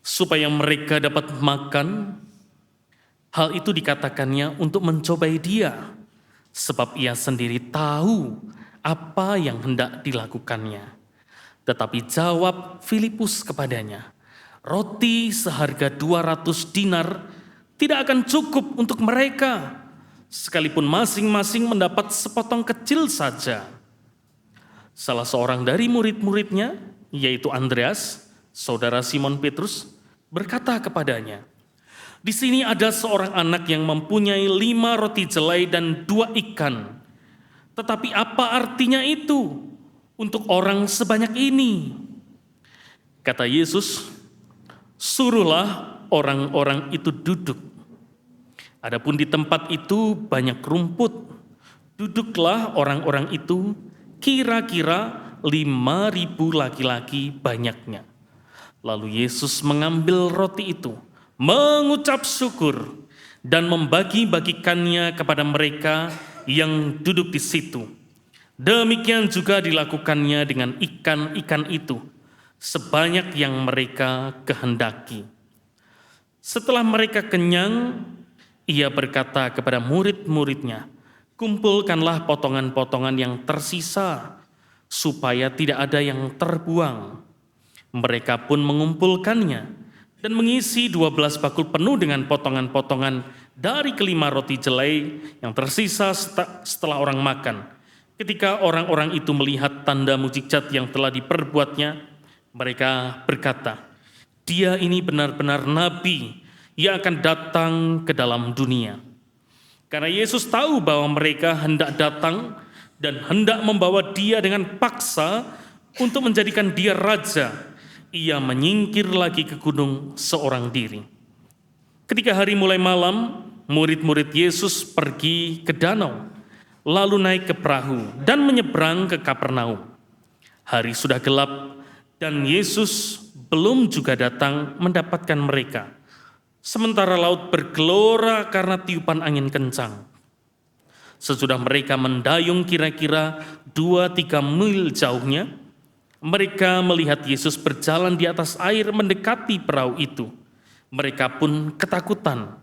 Speaker 7: supaya mereka dapat makan?" Hal itu dikatakannya untuk mencobai dia, sebab ia sendiri tahu apa yang hendak dilakukannya. Tetapi jawab Filipus kepadanya, "Roti seharga 200 dinar tidak akan cukup untuk mereka, sekalipun masing-masing mendapat sepotong kecil saja." Salah seorang dari murid-muridnya, yaitu Andreas, saudara Simon Petrus, berkata kepadanya, "Di sini ada seorang anak yang mempunyai 5 roti jelai dan 2 ikan. Tetapi apa artinya itu untuk orang sebanyak ini?" Kata Yesus, "Suruhlah orang-orang itu duduk." Adapun di tempat itu banyak rumput. Duduklah orang-orang itu, kira-kira 5.000 laki-laki banyaknya. Lalu Yesus mengambil roti itu, mengucap syukur, dan membagi-bagikannya kepada mereka yang duduk di situ. Demikian juga dilakukannya dengan ikan-ikan itu, sebanyak yang mereka kehendaki. Setelah mereka kenyang, ia berkata kepada murid-muridnya, "Kumpulkanlah potongan-potongan yang tersisa, supaya tidak ada yang terbuang." Mereka pun mengumpulkannya dan mengisi 12 bakul penuh dengan potongan-potongan dari kelima roti jelai yang tersisa setelah orang makan. Ketika orang-orang itu melihat tanda mukjizat yang telah diperbuatnya, mereka berkata, "Dia ini benar-benar nabi yang akan datang ke dalam dunia." Karena Yesus tahu bahwa mereka hendak datang dan hendak membawa dia dengan paksa untuk menjadikan dia raja, ia menyingkir lagi ke gunung seorang diri. Ketika hari mulai malam, murid-murid Yesus pergi ke danau, lalu naik ke perahu dan menyeberang ke Kapernaum. Hari sudah gelap dan Yesus belum juga datang mendapatkan mereka. Sementara laut bergelora karena tiupan angin kencang. Sesudah mereka mendayung kira-kira 2-3 mil jauhnya, mereka melihat Yesus berjalan di atas air mendekati perahu itu. Mereka pun ketakutan.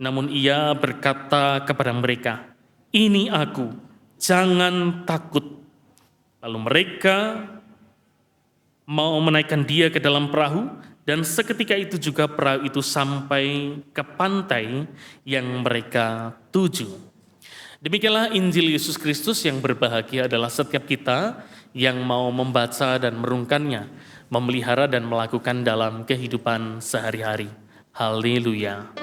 Speaker 7: Namun ia berkata kepada mereka, "Ini aku, jangan takut." Lalu mereka mau menaikkan dia ke dalam perahu, dan seketika itu juga perahu itu sampai ke pantai yang mereka tuju. Demikianlah Injil Yesus Kristus. Yang berbahagia adalah setiap kita yang mau membaca dan merungkannya, memelihara dan melakukan dalam kehidupan sehari-hari. Haleluya.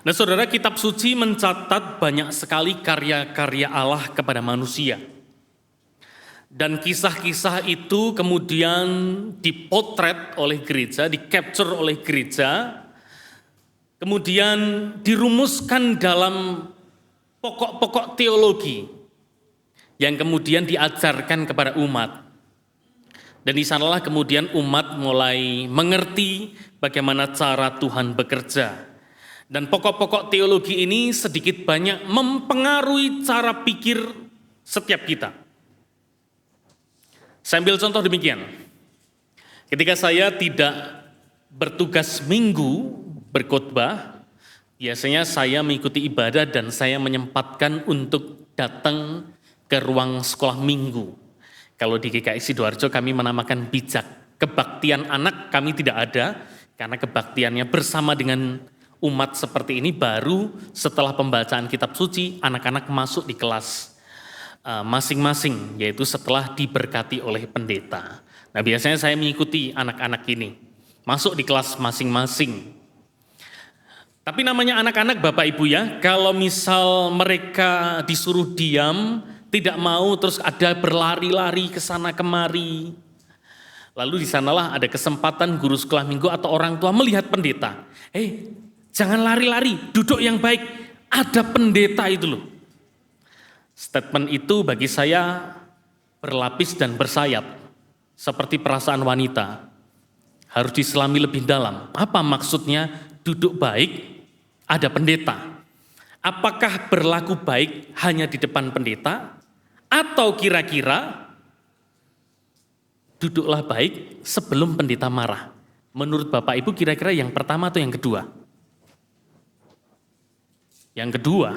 Speaker 7: Nah saudara, kitab suci mencatat banyak sekali karya-karya Allah kepada manusia. Dan kisah-kisah itu kemudian dipotret oleh gereja, di-capture oleh gereja, kemudian dirumuskan dalam pokok-pokok teologi yang kemudian diajarkan kepada umat. Dan di sanalah kemudian umat mulai mengerti bagaimana cara Tuhan bekerja. Dan pokok-pokok teologi ini sedikit banyak mempengaruhi cara pikir setiap kita. Saya ambil contoh demikian. Ketika saya tidak bertugas minggu berkhotbah, biasanya saya mengikuti ibadah dan saya menyempatkan untuk datang ke ruang sekolah minggu. Kalau di GKI Sidoarjo kami menamakan bijak. Kebaktian anak kami tidak ada, karena kebaktiannya bersama dengan umat seperti ini baru setelah pembacaan kitab suci, anak-anak masuk di kelas masing-masing, yaitu setelah diberkati oleh pendeta. Nah, biasanya saya mengikuti anak-anak ini, masuk di kelas masing-masing. Tapi namanya anak-anak Bapak Ibu ya, kalau misal mereka disuruh diam, tidak mau, terus ada berlari-lari ke sana kemari. Lalu di sanalah ada kesempatan guru sekolah minggu atau orang tua melihat pendeta. Jangan lari-lari, duduk yang baik, ada pendeta itu loh. Statement itu bagi saya berlapis dan bersayap, seperti perasaan wanita. Harus diselami lebih dalam. Apa maksudnya duduk baik, ada pendeta? Apakah berlaku baik hanya di depan pendeta? Atau kira-kira duduklah baik sebelum pendeta marah? Menurut Bapak Ibu kira-kira yang pertama atau yang kedua? Yang kedua.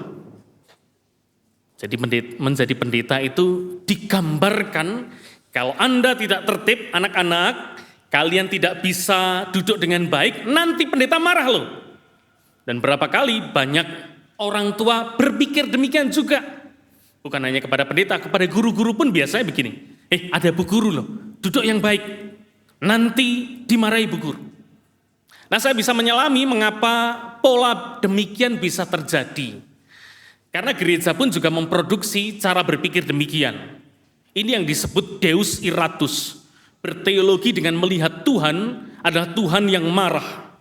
Speaker 7: Jadi menjadi pendeta itu digambarkan kalau Anda tidak tertib anak-anak, kalian tidak bisa duduk dengan baik, nanti pendeta marah loh. Dan berapa kali banyak orang tua berpikir demikian juga. Bukan hanya kepada pendeta, kepada guru-guru pun biasanya begini. Ada bu guru loh, duduk yang baik. Nanti dimarahi bu guru. Nah, saya bisa menyelami mengapa pola demikian bisa terjadi. Karena gereja pun juga memproduksi cara berpikir demikian. Ini yang disebut Deus Iratus. Berteologi dengan melihat Tuhan adalah Tuhan yang marah.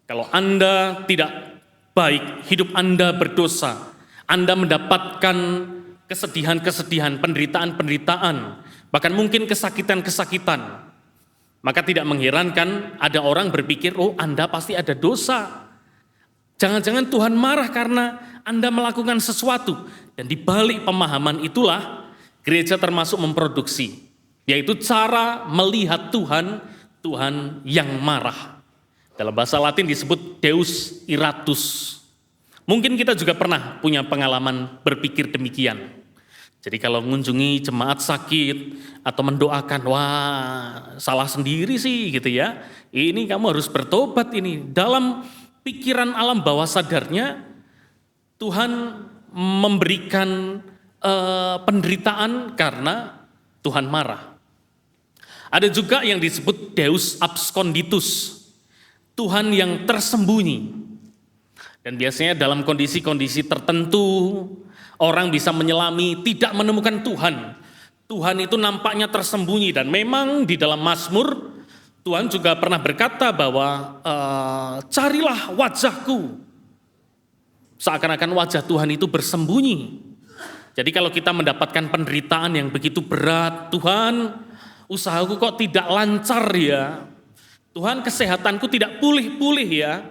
Speaker 7: Kalau Anda tidak baik, hidup Anda berdosa, Anda mendapatkan kesedihan-kesedihan, penderitaan-penderitaan, bahkan mungkin kesakitan-kesakitan, maka tidak mengherankan ada orang berpikir, Anda pasti ada dosa. Jangan-jangan Tuhan marah karena Anda melakukan sesuatu. Dan di balik pemahaman itulah gereja termasuk memproduksi, yaitu cara melihat Tuhan, Tuhan yang marah. Dalam bahasa Latin disebut Deus Iratus. Mungkin kita juga pernah punya pengalaman berpikir demikian. Jadi kalau mengunjungi jemaat sakit atau mendoakan, salah sendiri sih gitu ya. Ini kamu harus bertobat ini. Dalam pikiran alam bawah sadarnya, Tuhan memberikan penderitaan karena Tuhan marah. Ada juga yang disebut Deus Absconditus, Tuhan yang tersembunyi. Dan biasanya dalam kondisi-kondisi tertentu, orang bisa menyelami tidak menemukan Tuhan. Tuhan itu nampaknya tersembunyi, dan memang di dalam Mazmur, Tuhan juga pernah berkata bahwa carilah wajahku. Seakan-akan wajah Tuhan itu bersembunyi. Jadi kalau kita mendapatkan penderitaan yang begitu berat, Tuhan, usahaku kok tidak lancar ya. Tuhan, kesehatanku tidak pulih-pulih ya.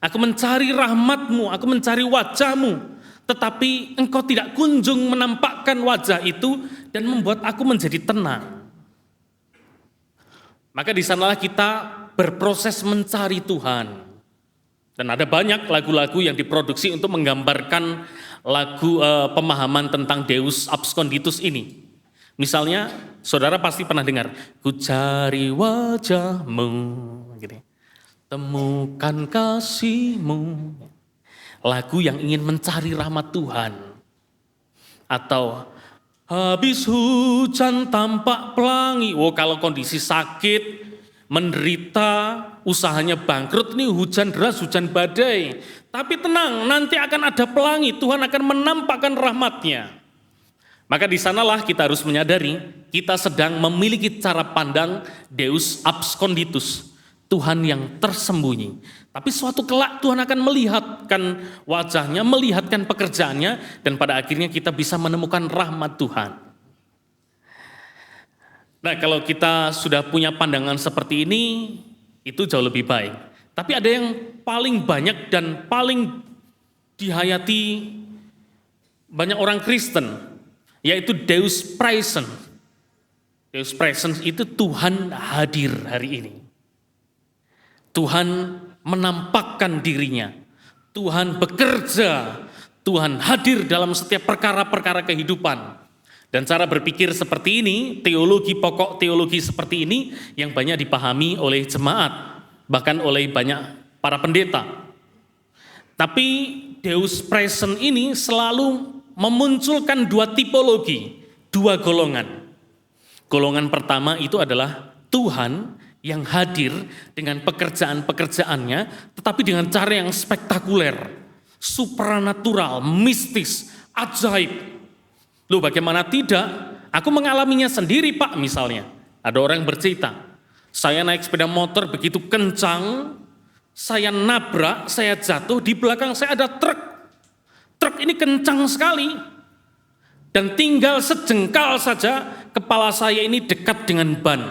Speaker 7: Aku mencari rahmat-Mu, aku mencari wajah-Mu, tetapi Engkau tidak kunjung menampakkan wajah itu dan membuat aku menjadi tenang. Maka di sanalah kita berproses mencari Tuhan. Dan ada banyak lagu-lagu yang diproduksi untuk menggambarkan lagu pemahaman tentang Deus Absconditus ini. Misalnya, saudara pasti pernah dengar, ku cari wajah-Mu, gitu. Temukan kasih-Mu. Lagu yang ingin mencari rahmat Tuhan. Atau habis hujan tampak pelangi. Kalau kondisi sakit, menderita, usahanya bangkrut, nih hujan deras, hujan badai. Tapi tenang, nanti akan ada pelangi, Tuhan akan menampakkan rahmat-Nya. Maka di sanalah kita harus menyadari, kita sedang memiliki cara pandang Deus Absconditus, Tuhan yang tersembunyi. Tapi suatu kelak Tuhan akan melihatkan wajah-Nya, melihatkan pekerjaannya, dan pada akhirnya kita bisa menemukan rahmat Tuhan. Nah, kalau kita sudah punya pandangan seperti ini, itu jauh lebih baik. Tapi ada yang paling banyak dan paling dihayati banyak orang Kristen, yaitu Deus Presens. Deus Presens itu Tuhan hadir hari ini. Tuhan menampakkan dirinya. Tuhan bekerja. Tuhan hadir dalam setiap perkara-perkara kehidupan. Dan cara berpikir seperti ini, teologi pokok teologi seperti ini yang banyak dipahami oleh jemaat, bahkan oleh banyak para pendeta. Tapi Deus Presens ini selalu memunculkan dua tipologi, dua golongan. Golongan pertama itu adalah Tuhan yang hadir dengan pekerjaan-pekerjaannya, tetapi dengan cara yang spektakuler, supranatural, mistis, ajaib. Loh, bagaimana tidak? Aku mengalaminya sendiri, Pak, misalnya. Ada orang yang bercerita, saya naik sepeda motor begitu kencang, saya nabrak, saya jatuh, di belakang saya ada truk. Truk ini kencang sekali. Dan tinggal sejengkal saja, kepala saya ini dekat dengan ban.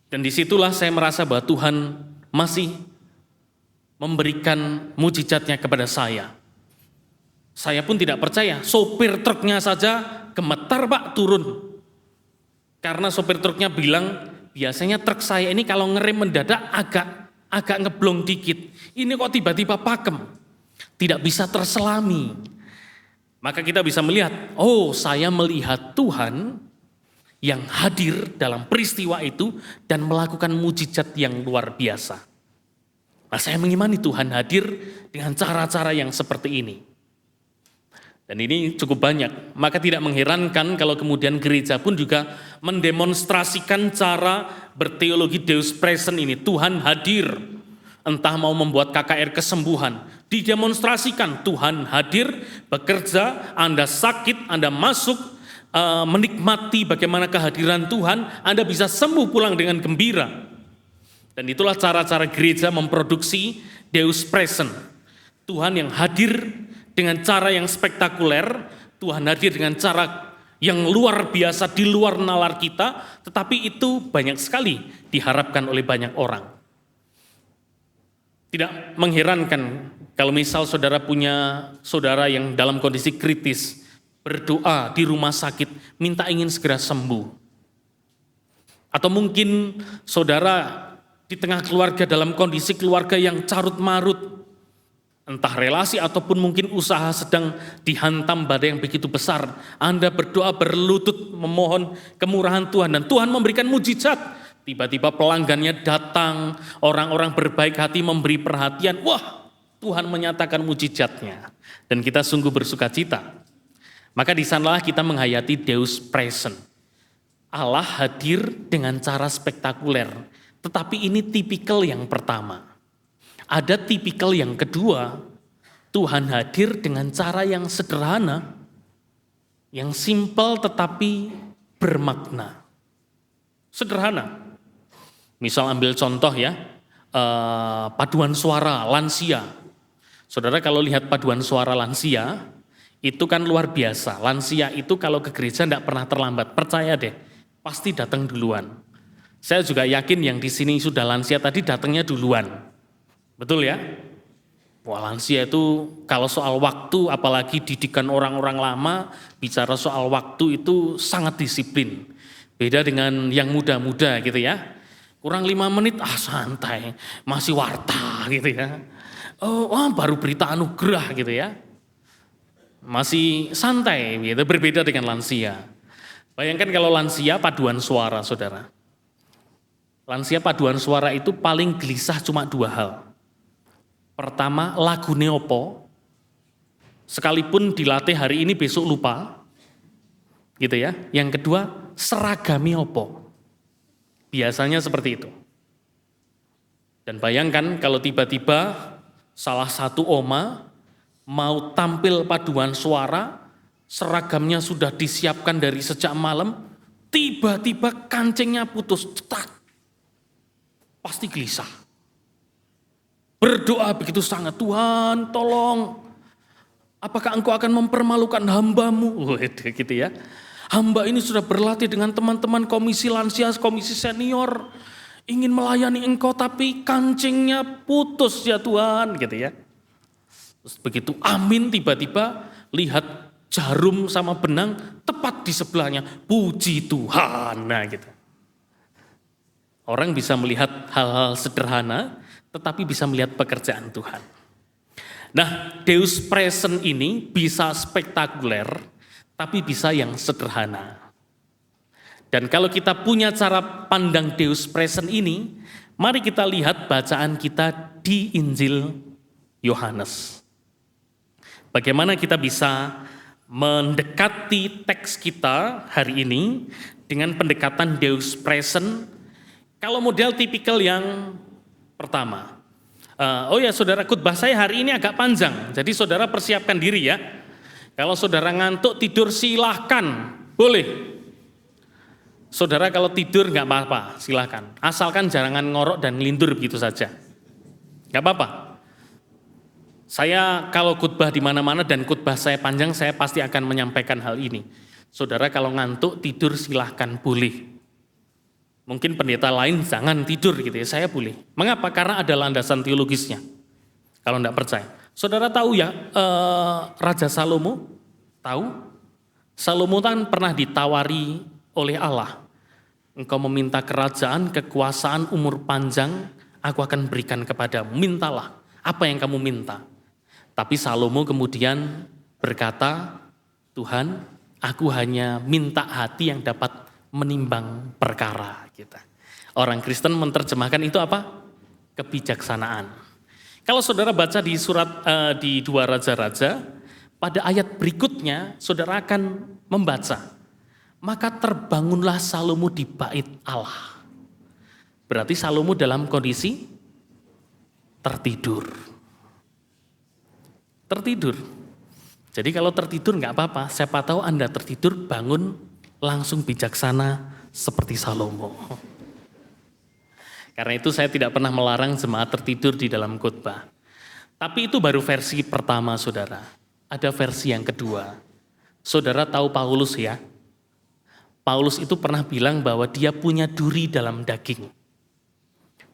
Speaker 7: Dan disitulah saya merasa bahwa Tuhan masih memberikan mujizatnya kepada saya. Saya pun tidak percaya, sopir truknya saja gemetar, Pak, turun. Karena sopir truknya bilang, biasanya truk saya ini kalau ngerem mendadak agak ngeblong dikit. Ini kok tiba-tiba pakem, tidak bisa terselami. Maka kita bisa melihat, oh, saya melihat Tuhan yang hadir dalam peristiwa itu dan melakukan mujizat yang luar biasa. Nah, saya mengimani Tuhan hadir dengan cara-cara yang seperti ini. Dan ini cukup banyak, maka tidak mengherankan kalau kemudian gereja pun juga mendemonstrasikan cara berteologi Deus Presens ini. Tuhan hadir, entah mau membuat KKR kesembuhan, didemonstrasikan Tuhan hadir, bekerja, Anda sakit, Anda masuk, menikmati bagaimana kehadiran Tuhan, Anda bisa sembuh pulang dengan gembira. Dan itulah cara-cara gereja memproduksi Deus Presens. Tuhan yang hadir dengan cara yang spektakuler, Tuhan hadir dengan cara yang luar biasa di luar nalar kita, tetapi itu banyak sekali diharapkan oleh banyak orang. Tidak mengherankan kalau misal saudara punya saudara yang dalam kondisi kritis, berdoa di rumah sakit, minta ingin segera sembuh. Atau mungkin saudara di tengah keluarga dalam kondisi keluarga yang carut marut, entah relasi ataupun mungkin usaha sedang dihantam badai yang begitu besar. Anda berdoa berlutut memohon kemurahan Tuhan dan Tuhan memberikan mujizat. Tiba-tiba pelanggannya datang, orang-orang berbaik hati memberi perhatian. Wah, Tuhan menyatakan mujizatnya. Dan kita sungguh bersuka cita. Maka di sanalah kita menghayati Deus Presens. Allah hadir dengan cara spektakuler. Tetapi ini tipikal yang pertama. Ada tipikal yang kedua, Tuhan hadir dengan cara yang sederhana, yang simpel tetapi bermakna. Sederhana. Misal ambil contoh ya, paduan suara lansia. Saudara kalau lihat paduan suara lansia, itu kan luar biasa. Lansia itu kalau ke gereja tidak pernah terlambat, percaya deh, pasti datang duluan. Saya juga yakin yang di sini sudah lansia tadi datangnya duluan. Betul ya? Wah, lansia itu kalau soal waktu, apalagi didikan orang-orang lama, bicara soal waktu itu sangat disiplin. Beda dengan yang muda-muda gitu ya. Kurang 5 menit, santai, masih warta gitu ya. Baru berita anugerah gitu ya. Masih santai gitu, berbeda dengan lansia. Bayangkan kalau lansia paduan suara, saudara. Lansia paduan suara itu paling gelisah cuma 2 hal. Pertama, lagu neopo, sekalipun dilatih hari ini besok lupa, gitu ya. Yang kedua, seragami opo. Biasanya seperti itu. Dan bayangkan kalau tiba-tiba salah satu oma mau tampil paduan suara, seragamnya sudah disiapkan dari sejak malam, tiba-tiba kancingnya putus, cetak. Pasti gelisah. Berdoa begitu sangat, Tuhan tolong, apakah engkau akan mempermalukan hambamu? Gitu ya. Hamba ini sudah berlatih dengan teman-teman komisi lansia, komisi senior. Ingin melayani engkau tapi kancingnya putus ya Tuhan gitu ya. Terus begitu amin tiba-tiba lihat jarum sama benang tepat di sebelahnya. Puji Tuhan. Nah gitu. Orang bisa melihat hal-hal sederhana tetapi bisa melihat pekerjaan Tuhan. Nah, Deus Present ini bisa spektakuler, tapi bisa yang sederhana. Dan kalau kita punya cara pandang Deus Present ini, mari kita lihat bacaan kita di Injil Yohanes. Bagaimana kita bisa mendekati teks kita hari ini dengan pendekatan Deus Present, kalau model tipikal yang pertama. Oh ya saudara, khotbah saya hari ini agak panjang, jadi saudara persiapkan diri ya. Kalau saudara ngantuk tidur silahkan, boleh. Saudara kalau tidur nggak apa-apa, silahkan. Asalkan jangan ngorok dan ngelindur begitu saja. Nggak apa-apa. Saya kalau khotbah di mana-mana dan khotbah saya panjang, saya pasti akan menyampaikan hal ini. Saudara kalau ngantuk tidur silahkan, boleh. Mungkin pendeta lain jangan tidur gitu ya, saya boleh. Mengapa? Karena ada landasan teologisnya. Kalau enggak percaya. Saudara tahu ya Raja Salomo? Tahu? Salomo kan pernah ditawari oleh Allah. Engkau meminta kerajaan, kekuasaan, umur panjang, aku akan berikan kepadamu. Mintalah apa yang kamu minta. Tapi Salomo kemudian berkata, Tuhan, aku hanya minta hati yang dapat menimbang perkara kita. Orang Kristen menerjemahkan itu apa? Kebijaksanaan. Kalau saudara baca di surat di 2 Raja-Raja, pada ayat berikutnya saudara akan membaca, maka terbangunlah Salomo di bait Allah. Berarti Salomo dalam kondisi tertidur. Tertidur. Jadi kalau tertidur nggak apa-apa, siapa tahu Anda tertidur bangun langsung bijaksana seperti Salomo. Karena itu saya tidak pernah melarang jemaat tertidur di dalam khotbah. Tapi itu baru versi pertama saudara. Ada versi yang kedua. Saudara tahu Paulus ya? Paulus itu pernah bilang bahwa dia punya duri dalam daging.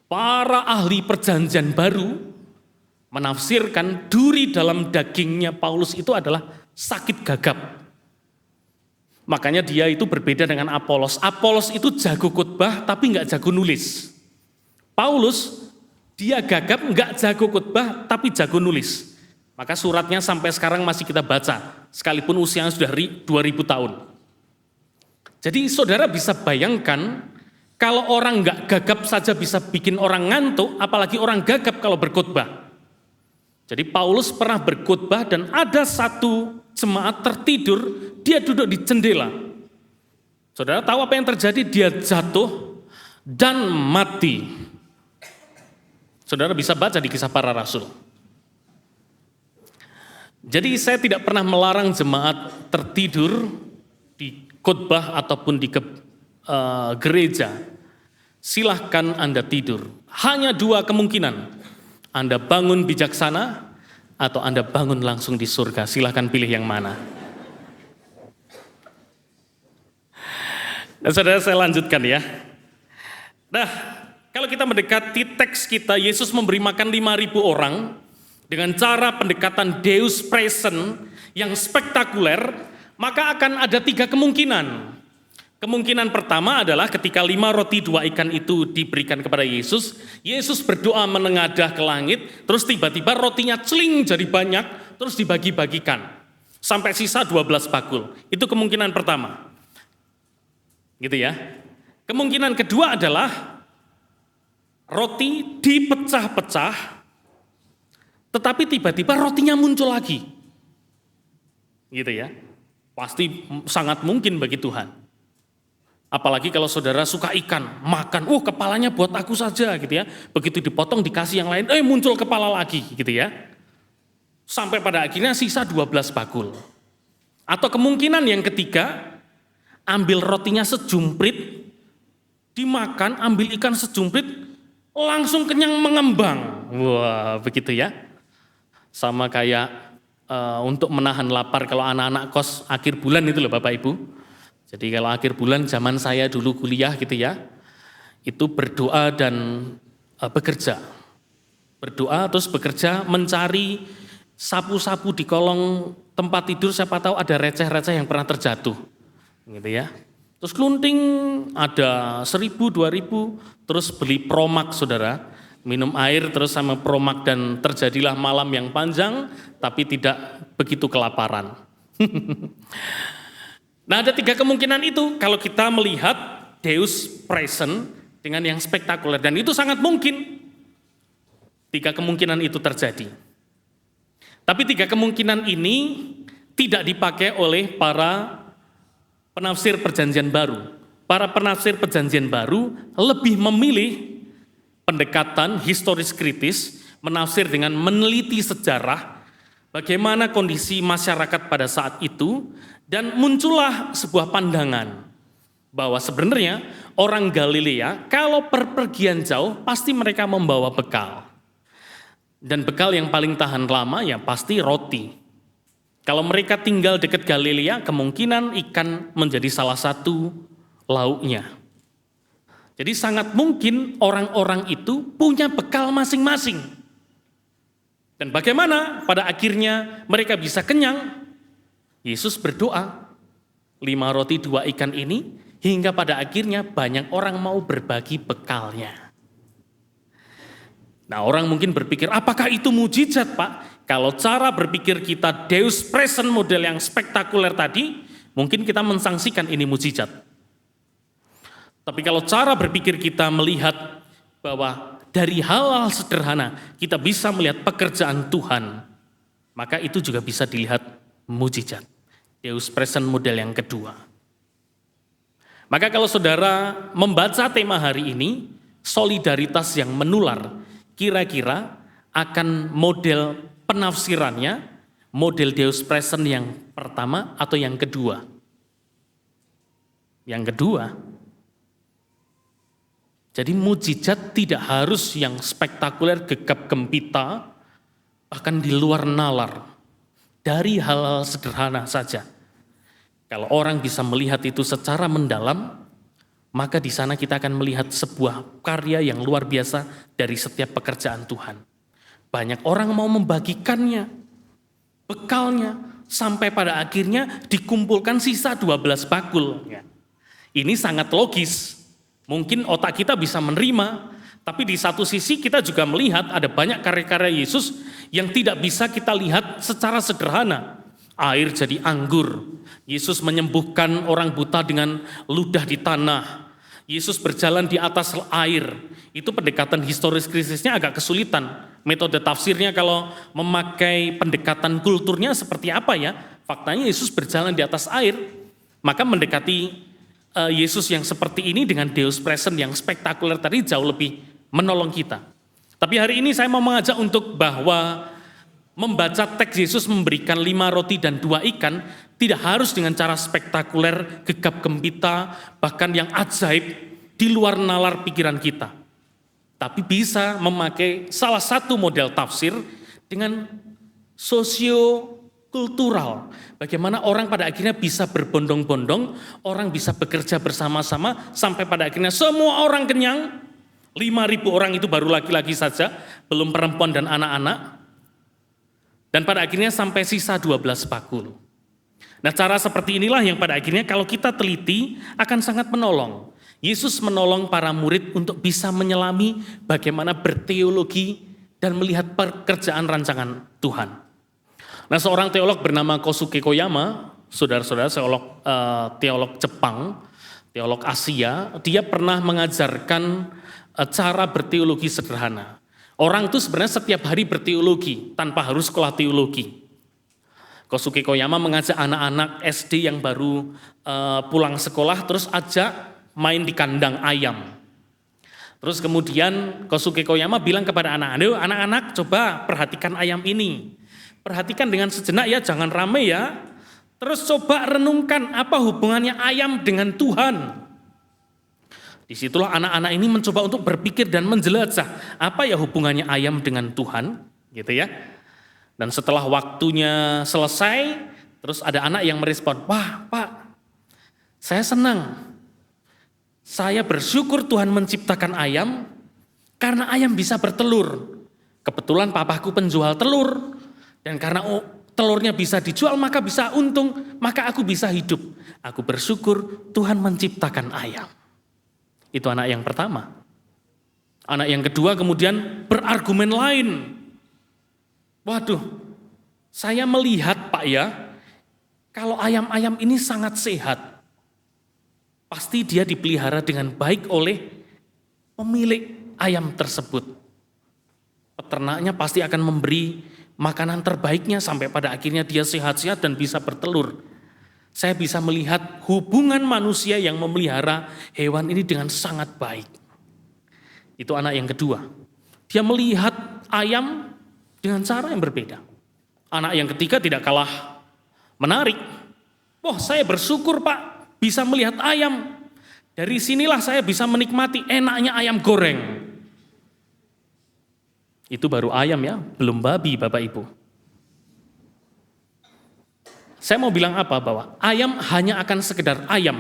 Speaker 7: Para ahli perjanjian baru menafsirkan duri dalam dagingnya Paulus itu adalah sakit gagap. Makanya dia itu berbeda dengan Apolos. Apolos itu jago khotbah tapi nggak jago nulis. Paulus dia gagap nggak jago khotbah tapi jago nulis. Maka suratnya sampai sekarang masih kita baca sekalipun usianya sudah 2000 tahun. Jadi saudara bisa bayangkan kalau orang nggak gagap saja bisa bikin orang ngantuk, apalagi orang gagap kalau berkhotbah. Jadi Paulus pernah berkhotbah dan ada satu jemaat tertidur, dia duduk di jendela. Saudara tahu apa yang terjadi? Dia jatuh dan mati. Saudara bisa baca di Kisah Para Rasul. Jadi saya tidak pernah melarang jemaat tertidur di khotbah ataupun di gereja. Silahkan Anda tidur. Hanya 2 kemungkinan. Anda bangun bijaksana atau Anda bangun langsung di surga. Silahkan pilih yang mana. Dan saudara saya lanjutkan ya. Nah, kalau kita mendekati teks kita, Yesus memberi makan 5.000 orang dengan cara pendekatan Deus Present yang spektakuler, maka akan ada 3 kemungkinan. Kemungkinan pertama adalah ketika 5 roti 2 ikan itu diberikan kepada Yesus, Yesus berdoa menengadah ke langit, terus tiba-tiba rotinya celing jadi banyak, terus dibagi-bagikan. Sampai sisa 12 bakul. Itu kemungkinan pertama. Gitu ya. Kemungkinan kedua adalah roti dipecah-pecah, tetapi tiba-tiba rotinya muncul lagi. Gitu ya. Pasti sangat mungkin bagi Tuhan. Apalagi kalau saudara suka ikan, makan, kepalanya buat aku saja gitu ya. Begitu dipotong dikasih yang lain, muncul kepala lagi gitu ya. Sampai pada akhirnya sisa 12 bakul. Atau kemungkinan yang ketiga, ambil rotinya sejumprit, dimakan, ambil ikan sejumprit, langsung kenyang mengembang. Wah, begitu ya. Sama kayak untuk menahan lapar kalau anak-anak kos akhir bulan itu loh Bapak Ibu. Jadi kalau akhir bulan zaman saya dulu kuliah gitu ya, itu berdoa dan bekerja. Berdoa terus bekerja mencari sapu-sapu di kolong tempat tidur, siapa tahu ada receh-receh yang pernah terjatuh. Gitu ya. Terus kelunting ada 1.000, 2.000, terus beli Promak saudara. Minum air terus sama Promak dan terjadilah malam yang panjang tapi tidak begitu kelaparan. Nah ada 3 kemungkinan itu kalau kita melihat Deus present dengan yang spektakuler. Dan itu sangat mungkin 3 kemungkinan itu terjadi. Tapi 3 kemungkinan ini tidak dipakai oleh para penafsir perjanjian baru. Para penafsir perjanjian baru lebih memilih pendekatan historis kritis, menafsir dengan meneliti sejarah, bagaimana kondisi masyarakat pada saat itu, dan muncullah sebuah pandangan bahwa sebenarnya orang Galilea kalau perpergian jauh pasti mereka membawa bekal. Dan bekal yang paling tahan lama ya pasti roti. Kalau mereka tinggal dekat Galilea, kemungkinan ikan menjadi salah satu lauknya. Jadi sangat mungkin orang-orang itu punya bekal masing-masing. Dan bagaimana pada akhirnya mereka bisa kenyang? Yesus berdoa, 5 roti 2 ikan ini, hingga pada akhirnya banyak orang mau berbagi bekalnya. Nah orang mungkin berpikir, apakah itu mujizat Pak? Kalau cara berpikir kita Deus present model yang spektakuler tadi, mungkin kita mensangsikan ini mujizat. Tapi kalau cara berpikir kita melihat bahwa dari hal-hal sederhana kita bisa melihat pekerjaan Tuhan, maka itu juga bisa dilihat mujizat. Deus present model yang kedua. Maka kalau saudara membaca tema hari ini, solidaritas yang menular, kira-kira akan model penafsirannya, model Deus present yang pertama atau yang kedua? Yang kedua. Jadi mujizat tidak harus yang spektakuler, gegap gempita, bahkan di luar nalar. Dari hal-hal sederhana saja. Kalau orang bisa melihat itu secara mendalam, maka di sana kita akan melihat sebuah karya yang luar biasa dari setiap pekerjaan Tuhan. Banyak orang mau membagikannya, bekalnya, sampai pada akhirnya dikumpulkan sisa 12 bakul. Ini sangat logis. Mungkin otak kita bisa menerima, tapi di satu sisi kita juga melihat ada banyak karya-karya Yesus yang tidak bisa kita lihat secara sederhana. Air jadi anggur, Yesus menyembuhkan orang buta dengan ludah di tanah, Yesus berjalan di atas air. Itu pendekatan historis krisisnya agak kesulitan. Metode tafsirnya kalau memakai pendekatan kulturnya seperti apa ya? Faktanya Yesus berjalan di atas air, maka mendekati Yesus yang seperti ini dengan Deus present yang spektakuler tadi jauh lebih menolong kita. Tapi hari ini saya mau mengajak untuk bahwa membaca teks Yesus memberikan 5 roti dan 2 ikan tidak harus dengan cara spektakuler, gegap gempita, bahkan yang ajaib di luar nalar pikiran kita. Tapi bisa memakai salah satu model tafsir dengan sosiokultural. Bagaimana orang pada akhirnya bisa berbondong-bondong, orang bisa bekerja bersama-sama, sampai pada akhirnya semua orang kenyang. 5.000 orang itu baru laki-laki saja, belum perempuan dan anak-anak. Dan pada akhirnya sampai sisa 12 bakul. Nah cara seperti inilah yang pada akhirnya kalau kita teliti akan sangat menolong. Yesus menolong para murid untuk bisa menyelami bagaimana berteologi dan melihat pekerjaan rancangan Tuhan. Nah seorang teolog bernama Kosuke Koyama, saudara-saudara teolog Jepang, teolog Asia, dia pernah mengajarkan cara berteologi sederhana. Orang itu sebenarnya setiap hari berteologi tanpa harus sekolah teologi. Kosuke Koyama mengajak anak-anak SD yang baru pulang sekolah terus ajak main di kandang ayam. Terus kemudian Kosuke Koyama bilang kepada anak-anak coba perhatikan ayam ini. Perhatikan dengan sejenak ya, jangan rame ya. Terus coba renungkan apa hubungannya ayam dengan Tuhan. Disitulah anak-anak ini mencoba untuk berpikir dan menjelajah apa ya hubungannya ayam dengan Tuhan, gitu ya. Dan setelah waktunya selesai, terus ada anak yang merespon, wah Pak, Saya senang. Saya bersyukur Tuhan menciptakan ayam karena ayam bisa bertelur. Kebetulan papaku penjual telur dan karena telurnya bisa dijual maka bisa untung, maka aku bisa hidup. Aku bersyukur Tuhan menciptakan ayam. Itu anak yang pertama. Anak yang kedua kemudian berargumen lain. Waduh, saya melihat Pak ya, kalau ayam-ayam ini sangat sehat. Pasti dia dipelihara dengan baik oleh pemilik ayam tersebut. Peternaknya pasti akan memberi makanan terbaiknya sampai pada akhirnya dia sehat-sehat dan bisa bertelur. Saya bisa melihat hubungan manusia yang memelihara hewan ini dengan sangat baik. Itu anak yang kedua. Dia melihat ayam dengan cara yang berbeda. Anak yang ketiga tidak kalah menarik. Wah, saya bersyukur Pak bisa melihat ayam. Dari sinilah saya bisa menikmati enaknya ayam goreng. Itu baru ayam ya, belum babi Bapak Ibu. Saya mau bilang apa? Bahwa ayam hanya akan sekedar ayam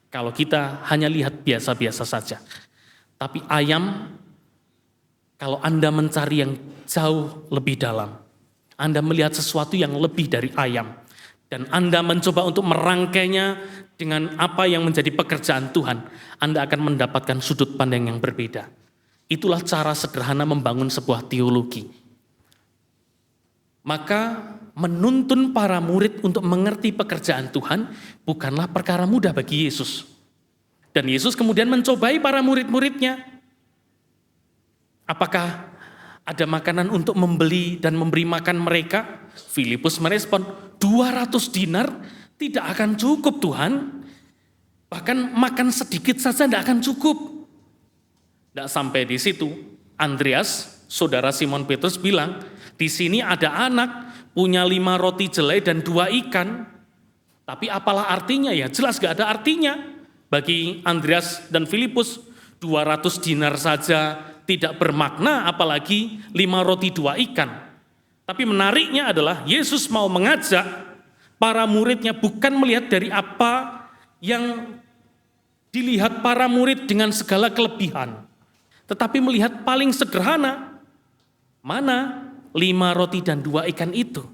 Speaker 7: kalau kita hanya lihat biasa-biasa saja. Tapi ayam, kalau Anda mencari yang jauh lebih dalam, Anda melihat sesuatu yang lebih dari ayam, dan Anda mencoba untuk merangkainya dengan apa yang menjadi pekerjaan Tuhan, Anda akan mendapatkan sudut pandang yang berbeda. Itulah cara sederhana membangun sebuah teologi. Maka menuntun para murid untuk mengerti pekerjaan Tuhan bukanlah perkara mudah bagi Yesus. Dan Yesus kemudian mencobai para murid-muridnya. Apakah ada makanan untuk membeli dan memberi makan mereka? Filipus merespon, 200 dinar tidak akan cukup Tuhan. Bahkan makan sedikit saja tidak akan cukup. Tidak sampai di situ, Andreas, saudara Simon Petrus bilang, di sini ada anak punya 5 roti jelai dan 2 ikan. Tapi apalah artinya ya? Jelas gak ada artinya. Bagi Andreas dan Filipus, 200 dinar saja tidak bermakna, apalagi 5 roti 2 ikan. Tapi menariknya adalah Yesus mau mengajak para muridnya bukan melihat dari apa yang dilihat para murid dengan segala kelebihan, tetapi melihat paling sederhana, mana 5 roti dan 2 ikan itu.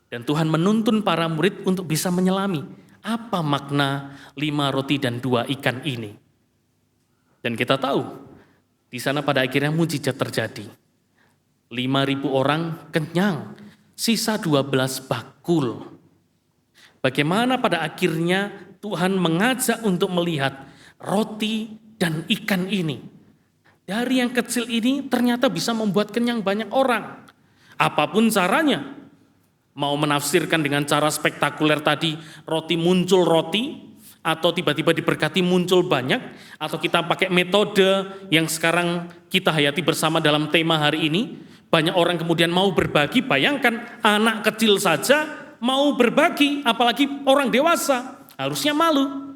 Speaker 7: Dan Tuhan menuntun para murid untuk bisa menyelami apa makna 5 roti dan 2 ikan ini. Dan kita tahu, di sana pada akhirnya mujizat terjadi. 5.000 orang kenyang, sisa 12 bakul. Bagaimana pada akhirnya Tuhan mengajak untuk melihat roti dan ikan ini. Dari yang kecil ini ternyata bisa membuat kenyang banyak orang. Apapun caranya, mau menafsirkan dengan cara spektakuler tadi, roti muncul roti, atau tiba-tiba diberkati muncul banyak, atau kita pakai metode yang sekarang kita hayati bersama dalam tema hari ini, banyak orang kemudian mau berbagi. Bayangkan anak kecil saja mau berbagi, apalagi orang dewasa, harusnya malu.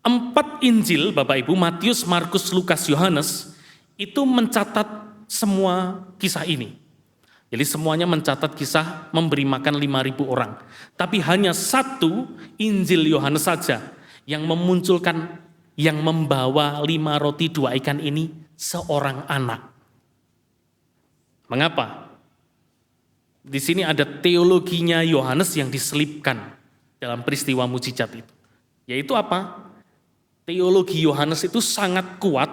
Speaker 7: 4 Injil, Bapak Ibu, Matius, Markus, Lukas, Yohanes, itu mencatat semua kisah ini. Jadi semuanya mencatat kisah memberi makan 5.000 orang. Tapi hanya 1 Injil Yohanes saja yang memunculkan, yang membawa 5 roti 2 ikan ini seorang anak. Mengapa? Di sini ada teologinya Yohanes yang diselipkan dalam peristiwa mujizat itu. Yaitu apa? Teologi Yohanes itu sangat kuat,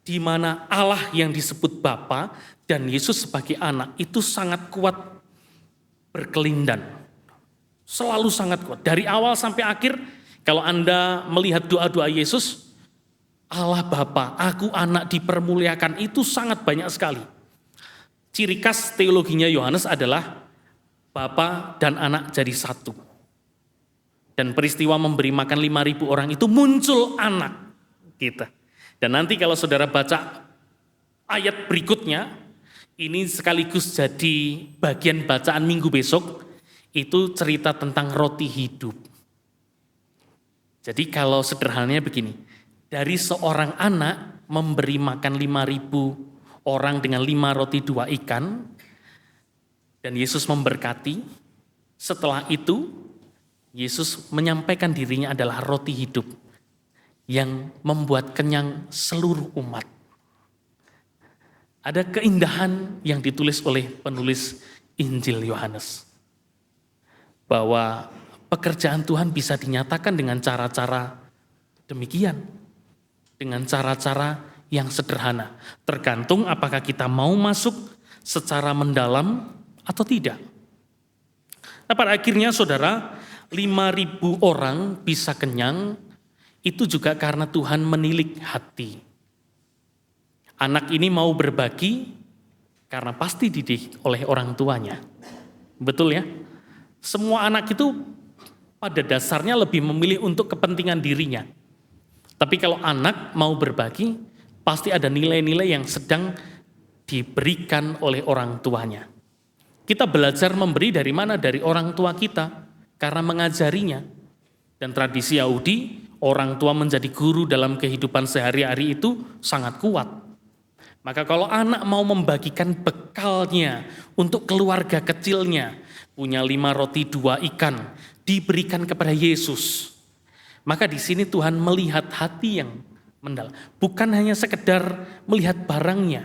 Speaker 7: di mana Allah yang disebut Bapa dan Yesus sebagai anak itu sangat kuat berkelindan. Selalu sangat kuat. Dari awal sampai akhir, kalau Anda melihat doa-doa Yesus, Allah Bapa, aku anak dipermuliakan, itu sangat banyak sekali. Ciri khas teologinya Yohanes adalah Bapa dan anak jadi satu. Dan peristiwa memberi makan 5.000 orang itu muncul anak kita. Dan nanti kalau saudara baca ayat berikutnya, ini sekaligus jadi bagian bacaan minggu besok, itu cerita tentang roti hidup. Jadi kalau sederhananya begini, dari seorang anak memberi makan 5.000 orang dengan 5 roti 2 ikan, dan Yesus memberkati, setelah itu Yesus menyampaikan dirinya adalah roti hidup yang membuat kenyang seluruh umat. Ada keindahan yang ditulis oleh penulis Injil Yohanes, bahwa pekerjaan Tuhan bisa dinyatakan dengan cara-cara demikian, dengan cara-cara yang sederhana, tergantung apakah kita mau masuk secara mendalam atau tidak. Nah, pada akhirnya saudara, 5.000 orang bisa kenyang, itu juga karena Tuhan menilik hati. Anak ini mau berbagi karena pasti dididik oleh orang tuanya. Betul ya? Semua anak itu pada dasarnya lebih memilih untuk kepentingan dirinya. Tapi kalau anak mau berbagi, pasti ada nilai-nilai yang sedang diberikan oleh orang tuanya. Kita belajar memberi dari mana? Dari orang tua kita, karena mengajarinya. Dan tradisi Yahudi, orang tua menjadi guru dalam kehidupan sehari-hari itu sangat kuat. Maka kalau anak mau membagikan bekalnya untuk keluarga kecilnya, punya 5 roti 2 ikan, diberikan kepada Yesus. Maka di sini Tuhan melihat hati yang mendalam. Bukan hanya sekedar melihat barangnya.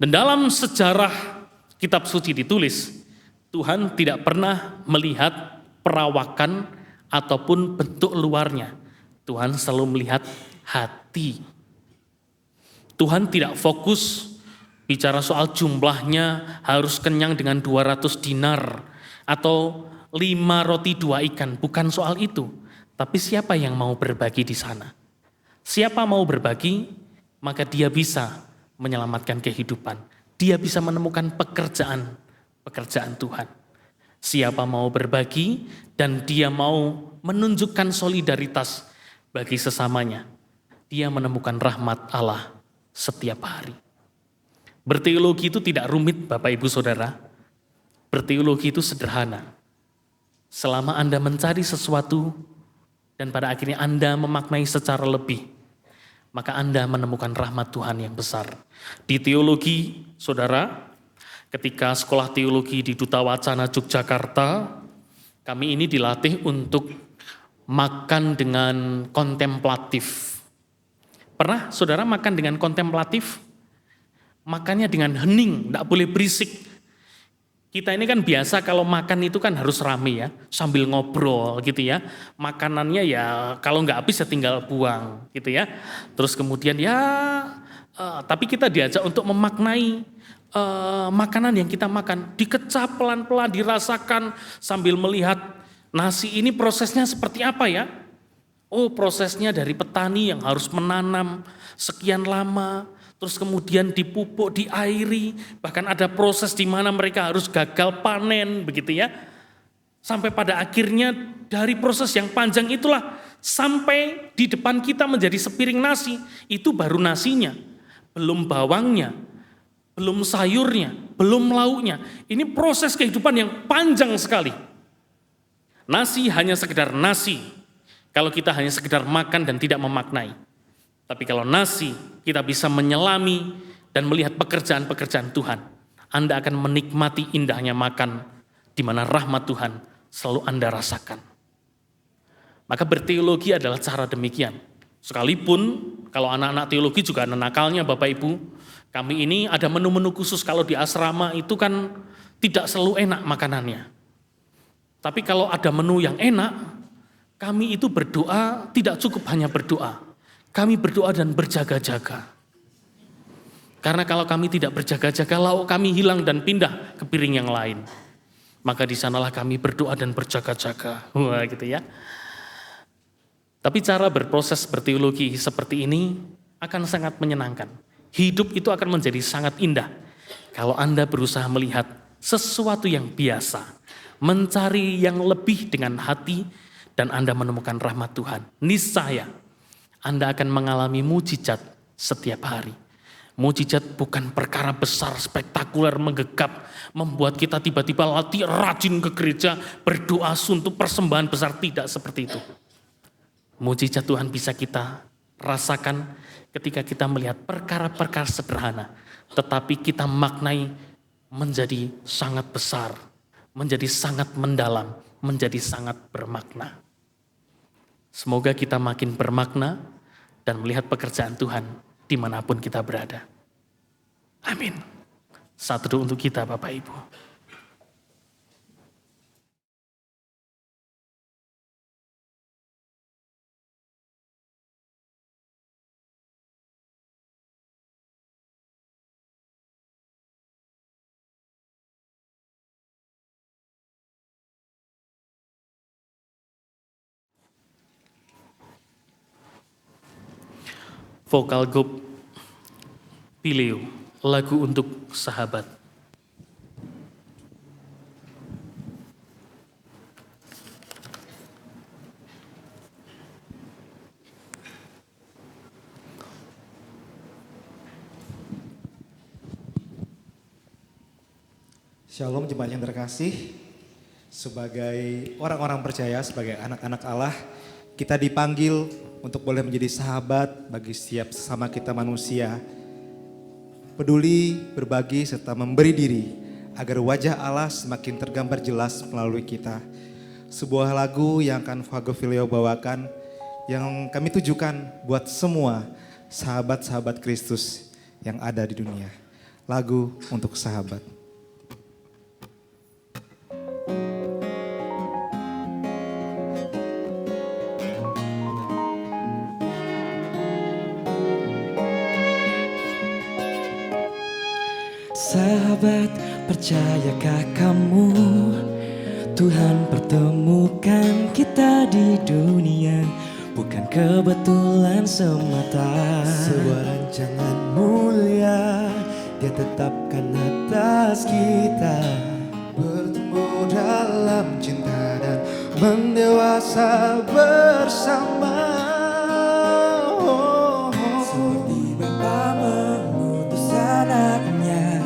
Speaker 7: Dan dalam sejarah kitab suci ditulis, Tuhan tidak pernah melihat perawakan ataupun bentuk luarnya. Tuhan selalu melihat hati. Tuhan tidak fokus bicara soal jumlahnya harus kenyang dengan 200 dinar atau 5 roti 2 ikan. Bukan soal itu. Tapi siapa yang mau berbagi di sana? Siapa mau berbagi, maka dia bisa menyelamatkan kehidupan. Dia bisa menemukan pekerjaan Tuhan. Siapa mau berbagi dan dia mau menunjukkan solidaritas bagi sesamanya, dia menemukan rahmat Allah setiap hari. Berteologi itu tidak rumit Bapak Ibu Saudara. Berteologi itu sederhana. Selama Anda mencari sesuatu dan pada akhirnya Anda memaknai secara lebih, maka Anda menemukan rahmat Tuhan yang besar. Di teologi, Saudara, ketika sekolah teologi di Duta Wacana Yogyakarta, kami ini dilatih untuk makan dengan kontemplatif. Pernah saudara makan dengan kontemplatif? Makannya dengan hening, tidak boleh berisik. Kita ini kan biasa kalau makan itu kan harus rame ya, sambil ngobrol gitu ya. Makanannya ya kalau nggak habis ya tinggal buang gitu ya. Terus kemudian tapi kita diajak untuk memaknai makanan yang kita makan. Dikecap pelan-pelan, dirasakan sambil melihat nasi ini prosesnya seperti apa ya. Oh, prosesnya dari petani yang harus menanam sekian lama, terus kemudian dipupuk, diairi, bahkan ada proses di mana mereka harus gagal panen, begitu ya. Sampai pada akhirnya dari proses yang panjang itulah sampai di depan kita menjadi sepiring nasi, itu baru nasinya, belum bawangnya, belum sayurnya, belum lauknya. Ini proses kehidupan yang panjang sekali. Nasi hanya sekedar nasi. Kalau kita hanya sekedar makan dan tidak memaknai. Tapi kalau nasi, kita bisa menyelami dan melihat pekerjaan-pekerjaan Tuhan. Anda akan menikmati indahnya makan, di mana rahmat Tuhan selalu Anda rasakan. Maka berteologi adalah cara demikian. Sekalipun, kalau anak-anak teologi juga ada nakalnya Bapak Ibu, kami ini ada menu-menu khusus kalau di asrama itu kan tidak selalu enak makanannya. Tapi kalau ada menu yang enak, kami itu berdoa tidak cukup hanya berdoa. Kami berdoa dan berjaga-jaga. Karena kalau kami tidak berjaga-jaga, lauk kami hilang dan pindah ke piring yang lain. Maka di sanalah kami berdoa dan berjaga-jaga. Wah gitu ya. Tapi cara berproses berteologi seperti ini akan sangat menyenangkan. Hidup itu akan menjadi sangat indah. Kalau Anda berusaha melihat sesuatu yang biasa. Mencari yang lebih dengan hati, dan Anda menemukan rahmat Tuhan. Niscaya Anda akan mengalami mujizat setiap hari. Mujizat bukan perkara besar, spektakuler, menggegap, membuat kita tiba-tiba rajin ke gereja, berdoa untuk persembahan besar. Tidak seperti itu. Mujizat Tuhan bisa kita rasakan ketika kita melihat perkara-perkara sederhana, tetapi kita maknai menjadi sangat besar, menjadi sangat mendalam, menjadi sangat bermakna. Semoga kita makin bermakna dan melihat pekerjaan Tuhan dimanapun kita berada. Amin. Saat teduh untuk kita Bapak Ibu. Vokal Gop Pileo, lagu untuk sahabat.
Speaker 9: Shalom jemaat yang terkasih, sebagai orang-orang percaya, sebagai anak-anak Allah, kita dipanggil untuk boleh menjadi sahabat bagi setiap sesama kita manusia. Peduli, berbagi, serta memberi diri agar wajah Allah semakin tergambar jelas melalui kita. Sebuah lagu yang akan Vokal Gop Pileo bawakan yang kami tujukan buat semua sahabat-sahabat Kristus yang ada di dunia. Lagu untuk sahabat.
Speaker 1: Sahabat, percayakah kamu Tuhan pertemukan kita di dunia bukan kebetulan semata.
Speaker 2: Sebuah rancangan mulia Dia tetapkan atas kita, bertemu dalam cinta dan mendewasa bersama.
Speaker 1: Seperti Bapa mengutus anaknya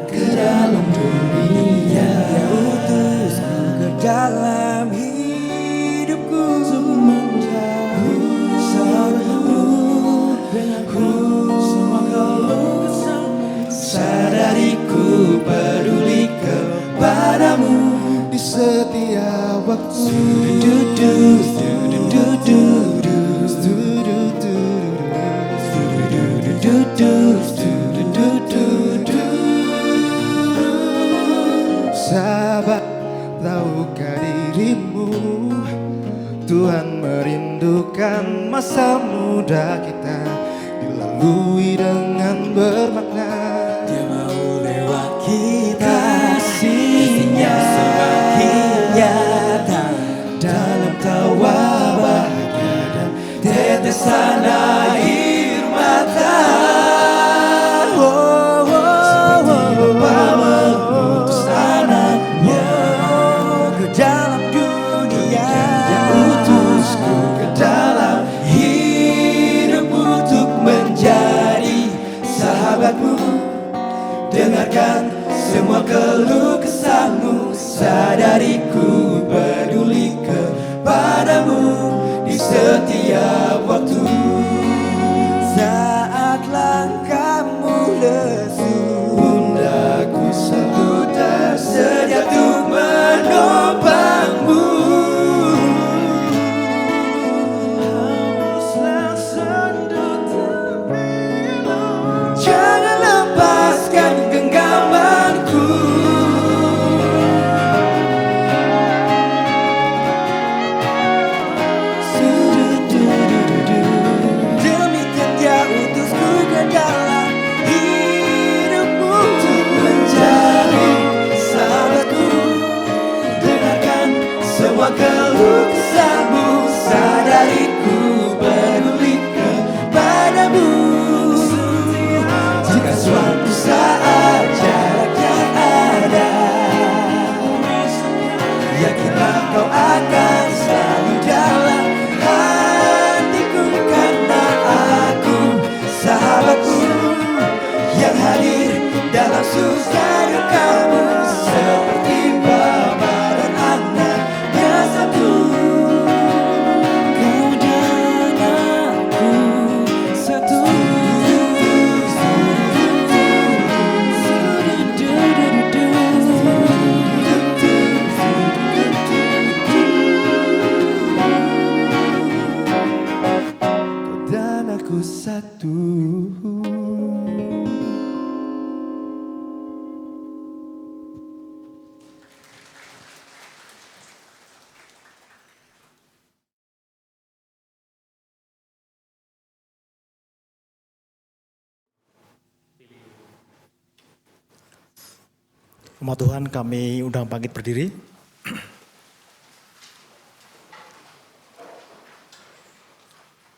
Speaker 1: ke dalam dunia, Dia utusku ke dalam hidupku untuk menjadi sahabatmu. Denganku semua keluh kesah, sadariku peduli kepadamu
Speaker 2: Di setiap waktu Sahabat, tahukah dirimu Tuhan merindukan masa muda kita dilalui dengan bermakna.
Speaker 1: Dia mau lewat kita, kasih-Nya semakin nyata dalam tawa bahagia dan tetesan air mata. Seperti Bapa mengutus anaknya ke dalam dunia, Dia utusku ke dalam hidupmu untuk menjadi sahabatmu. Dengarkan semua keluh kesahmu, sadariku peduli kepadamu di setiap waktu. Saat langkahmu lesu, pundaku selalu tersedia untuk menopangmu. Hembuslah sendu terpilu, jangan lepaskan genggamanku. Du-du-du-du-du-du.
Speaker 2: satu.
Speaker 6: Umat Tuhan, kami undang bangkit berdiri.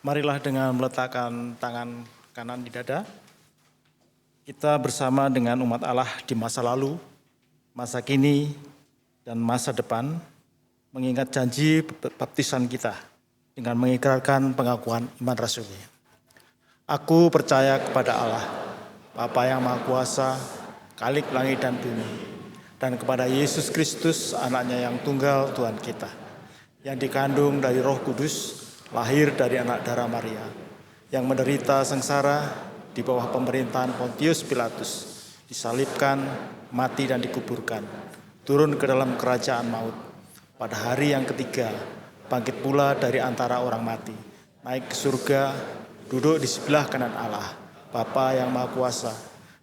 Speaker 6: Marilah dengan meletakkan tangan kanan di dada, kita bersama dengan umat Allah di masa lalu, masa kini, dan masa depan, mengingat janji baptisan kita dengan mengikrarkan pengakuan iman rasuli. Aku percaya kepada Allah, Bapa yang Maha Kuasa, Khalik langit dan bumi, dan kepada Yesus Kristus, anaknya yang tunggal Tuhan kita, yang dikandung dari Roh Kudus, lahir dari anak darah Maria, yang menderita sengsara di bawah pemerintahan Pontius Pilatus, disalibkan, mati dan dikuburkan, turun ke dalam kerajaan maut. Pada hari yang ketiga, bangkit pula dari antara orang mati, naik ke surga, duduk di sebelah kanan Allah, Bapa yang Maha Kuasa,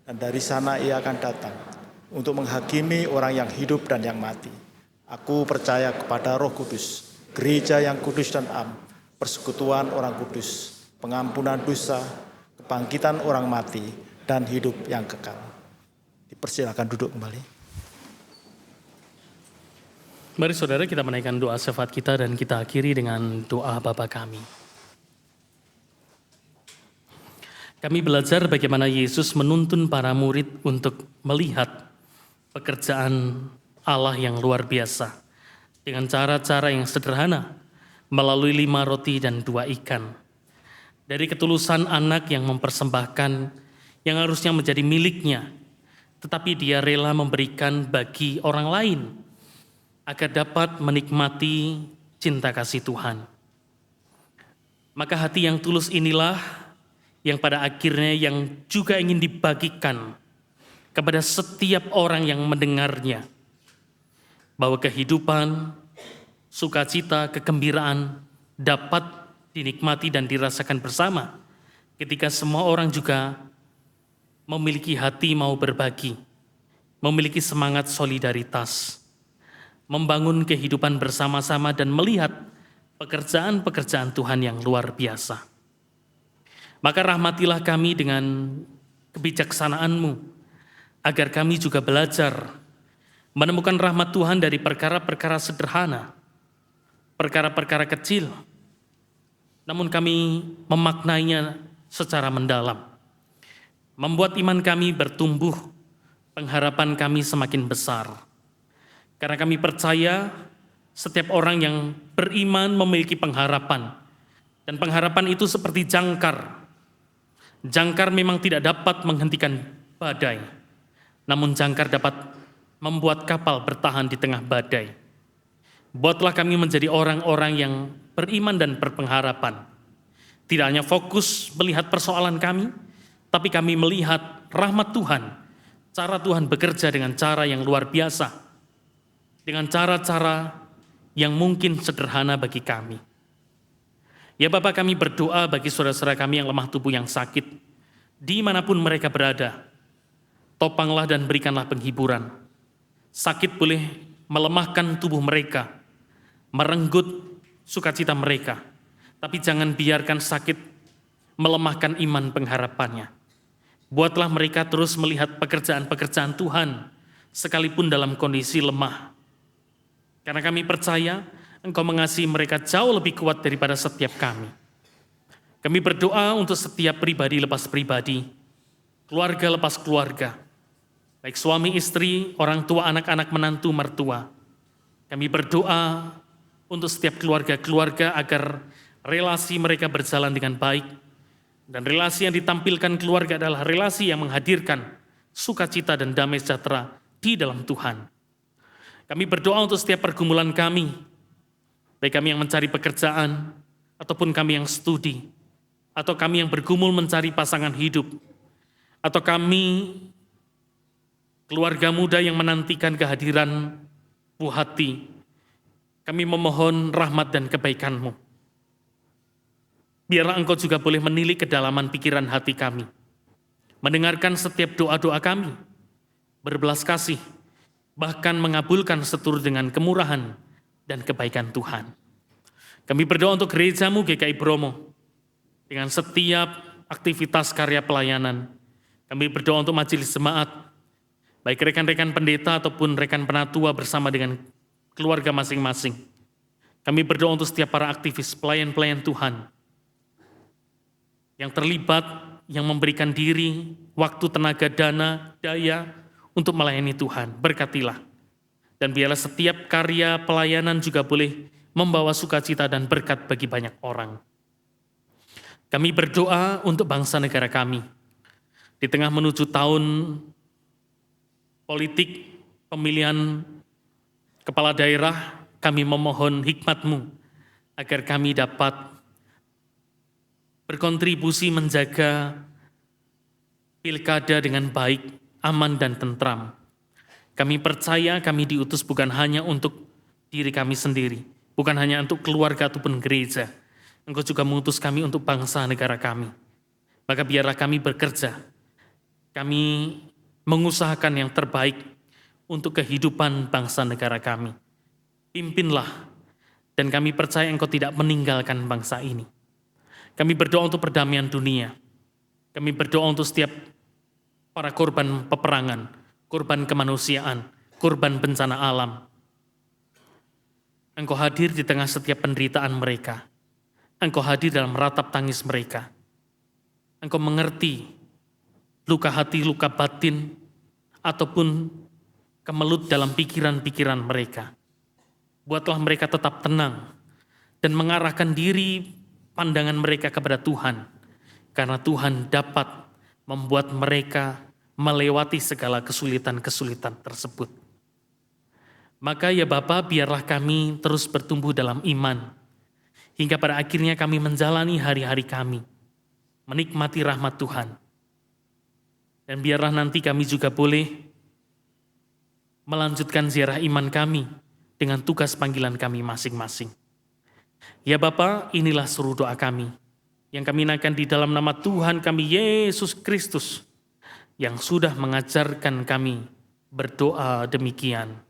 Speaker 6: dan dari sana ia akan datang untuk menghakimi orang yang hidup dan yang mati. Aku percaya kepada Roh Kudus, gereja yang kudus dan am, persekutuan orang kudus, pengampunan dosa, kebangkitan orang mati, dan hidup yang kekal. Dipersilakan duduk kembali.
Speaker 7: Mari saudara kita menaikkan doa syafaat kita dan kita akhiri dengan doa Bapa kami. Kami belajar bagaimana Yesus menuntun para murid untuk melihat pekerjaan Allah yang luar biasa dengan cara-cara yang sederhana melalui 5 roti dan 2 ikan. Dari ketulusan anak yang mempersembahkan yang harusnya menjadi miliknya, tetapi dia rela memberikan bagi orang lain agar dapat menikmati cinta kasih Tuhan. Maka hati yang tulus inilah yang pada akhirnya yang juga ingin dibagikan kepada setiap orang yang mendengarnya. Bahwa kehidupan, sukacita, kegembiraan dapat dinikmati dan dirasakan bersama ketika semua orang juga memiliki hati mau berbagi, memiliki semangat solidaritas, membangun kehidupan bersama-sama dan melihat pekerjaan-pekerjaan Tuhan yang luar biasa. Maka rahmatilah kami dengan kebijaksanaan-Mu, agar kami juga belajar menemukan rahmat Tuhan dari perkara-perkara sederhana, perkara-perkara kecil, namun kami memaknainya secara mendalam, membuat iman kami bertumbuh, pengharapan kami semakin besar. Karena kami percaya setiap orang yang beriman memiliki pengharapan, dan pengharapan itu seperti jangkar. Jangkar memang tidak dapat menghentikan badai, namun jangkar dapat membuat kapal bertahan di tengah badai. Buatlah kami menjadi orang-orang yang beriman dan berpengharapan. Tidak hanya fokus melihat persoalan kami, tapi kami melihat rahmat Tuhan, cara Tuhan bekerja dengan cara yang luar biasa, dengan cara-cara yang mungkin sederhana bagi kami. Ya Bapa, kami berdoa bagi saudara-saudara kami yang lemah tubuh yang sakit, dimanapun mereka berada. Topanglah dan berikanlah penghiburan. Sakit boleh melemahkan tubuh mereka, merenggut sukacita mereka, tapi jangan biarkan sakit melemahkan iman pengharapannya. Buatlah mereka terus melihat pekerjaan-pekerjaan Tuhan, sekalipun dalam kondisi lemah. Karena kami percaya Engkau mengasihi mereka jauh lebih kuat daripada setiap kami. Kami berdoa untuk setiap pribadi lepas pribadi, keluarga lepas keluarga, baik suami istri, orang tua, anak-anak, menantu, mertua. Kami berdoa untuk setiap keluarga-keluarga agar relasi mereka berjalan dengan baik, dan relasi yang ditampilkan keluarga adalah relasi yang menghadirkan sukacita dan damai sejahtera di dalam Tuhan. Kami berdoa untuk setiap pergumulan kami, baik kami yang mencari pekerjaan, ataupun kami yang studi, atau kami yang bergumul mencari pasangan hidup, atau kami keluarga muda yang menantikan kehadiran buah hati. Kami memohon rahmat dan kebaikan-Mu. Biarlah Engkau juga boleh menilik kedalaman pikiran hati kami, mendengarkan setiap doa-doa kami, berbelas kasih, bahkan mengabulkan seturut dengan kemurahan dan kebaikan Tuhan. Kami berdoa untuk gerejamu GKI Bromo, dengan setiap aktivitas karya pelayanan. Kami berdoa untuk majelis jemaat, baik rekan-rekan pendeta ataupun rekan penatua bersama dengan keluarga masing-masing. Kami berdoa untuk setiap para aktivis pelayan-pelayan Tuhan yang terlibat, yang memberikan diri, waktu, tenaga, dana, daya untuk melayani Tuhan. Berkatilah. Dan biarlah setiap karya pelayanan juga boleh membawa sukacita dan berkat bagi banyak orang. Kami berdoa untuk bangsa negara kami. Di tengah menuju tahun politik pemilihan kepala daerah, kami memohon hikmat-Mu agar kami dapat berkontribusi menjaga pilkada dengan baik, aman dan tentram. Kami percaya kami diutus bukan hanya untuk diri kami sendiri, bukan hanya untuk keluarga ataupun gereja. Engkau juga mengutus kami untuk bangsa negara kami. Maka biarlah kami bekerja, kami mengusahakan yang terbaik untuk kehidupan bangsa negara kami. Pimpinlah, dan kami percaya Engkau tidak meninggalkan bangsa ini. Kami berdoa untuk perdamaian dunia. Kami berdoa untuk setiap para korban peperangan, korban kemanusiaan, korban bencana alam. Engkau hadir di tengah setiap penderitaan mereka. Engkau hadir dalam ratap tangis mereka. Engkau mengerti luka hati, luka batin, ataupun kemelut dalam pikiran-pikiran mereka. Buatlah mereka tetap tenang dan mengarahkan diri pandangan mereka kepada Tuhan, karena Tuhan dapat membuat mereka melewati segala kesulitan-kesulitan tersebut. Maka ya Bapa, biarlah kami terus bertumbuh dalam iman, hingga pada akhirnya kami menjalani hari-hari kami, menikmati rahmat Tuhan. Dan biarlah nanti kami juga boleh melanjutkan ziarah iman kami dengan tugas panggilan kami masing-masing. Ya Bapa, inilah seluruh doa kami yang kami naikkan di dalam nama Tuhan kami Yesus Kristus yang sudah mengajarkan kami berdoa demikian.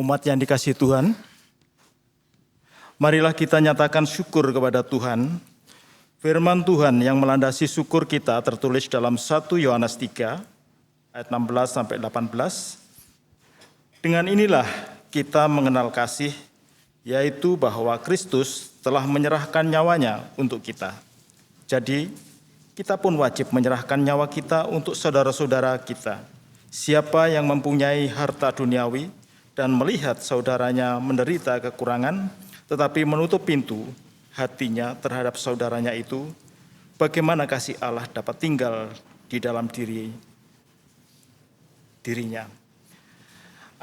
Speaker 6: Umat yang dikasihi Tuhan, marilah kita nyatakan syukur kepada Tuhan Firman Tuhan yang melandasi syukur kita tertulis dalam 1 Yohanes 3 ayat 16 sampai 18. Dengan inilah kita mengenal kasih, yaitu bahwa Kristus telah menyerahkan nyawanya untuk kita. Jadi, kita pun wajib menyerahkan nyawa kita untuk saudara-saudara kita. Siapa yang mempunyai harta duniawi dan melihat saudaranya menderita kekurangan, tetapi menutup pintu hatinya terhadap saudaranya itu, bagaimana kasih Allah dapat tinggal di dalam dirinya?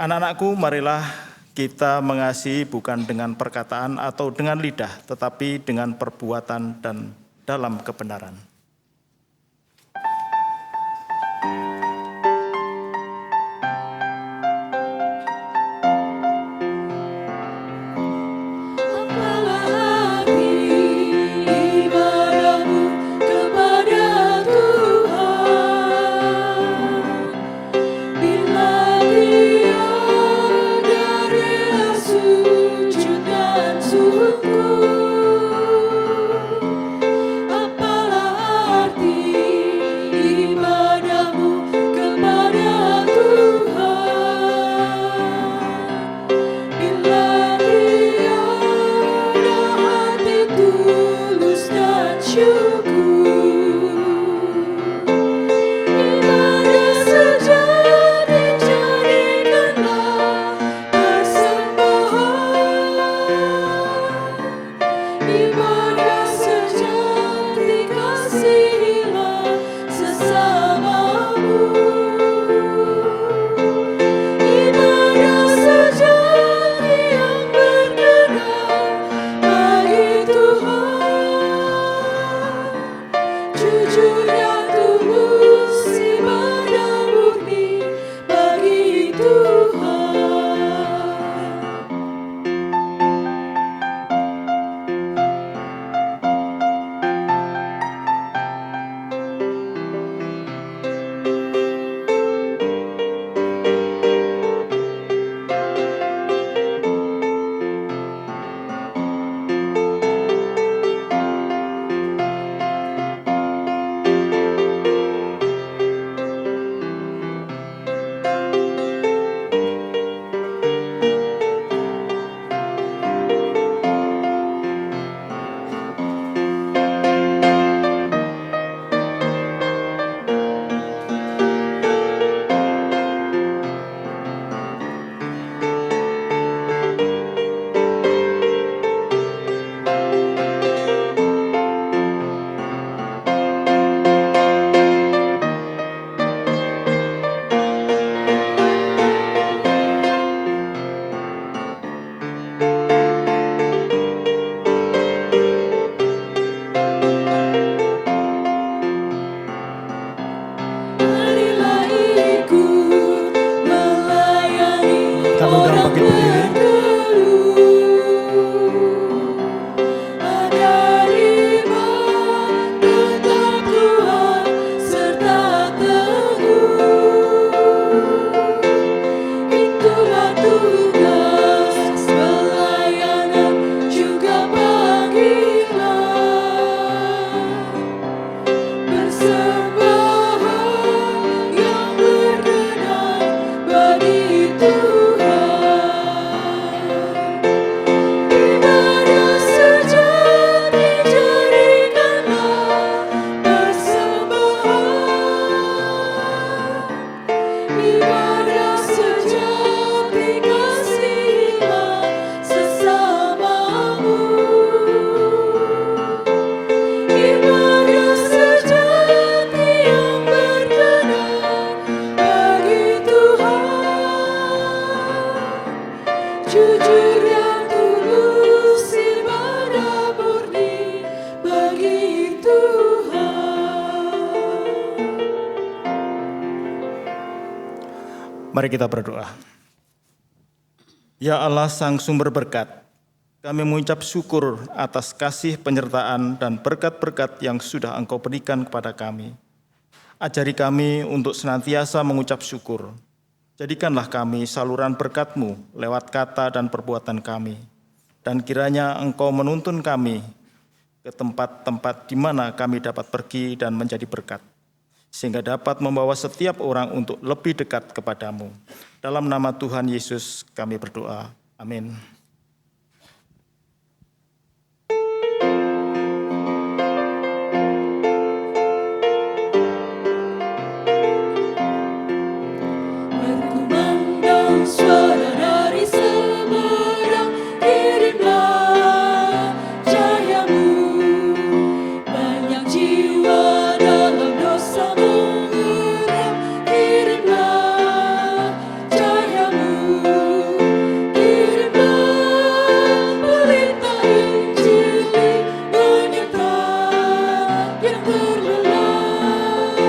Speaker 6: Anak-anakku, marilah kita mengasihi bukan dengan perkataan atau dengan lidah, tetapi dengan perbuatan dan dalam kebenaran. Mari kita berdoa. Ya Allah Sang Sumber Berkat, kami mengucap syukur atas kasih penyertaan dan berkat-berkat yang sudah Engkau berikan kepada kami. Ajari kami untuk senantiasa mengucap syukur. Jadikanlah kami saluran berkat-Mu lewat kata dan perbuatan kami. Dan kiranya Engkau menuntun kami ke tempat-tempat di mana kami dapat pergi dan menjadi berkat, sehingga dapat membawa setiap orang untuk lebih dekat kepadamu. Dalam nama Tuhan Yesus kami berdoa. Amin.
Speaker 3: Berkumandang suara dari seberang, kirimlah cahayamu. Banyak jiwa dalam dosa mengeram, kirimlah cahayamu. Kirimlah pelita Injili, menyertai yang terlelap.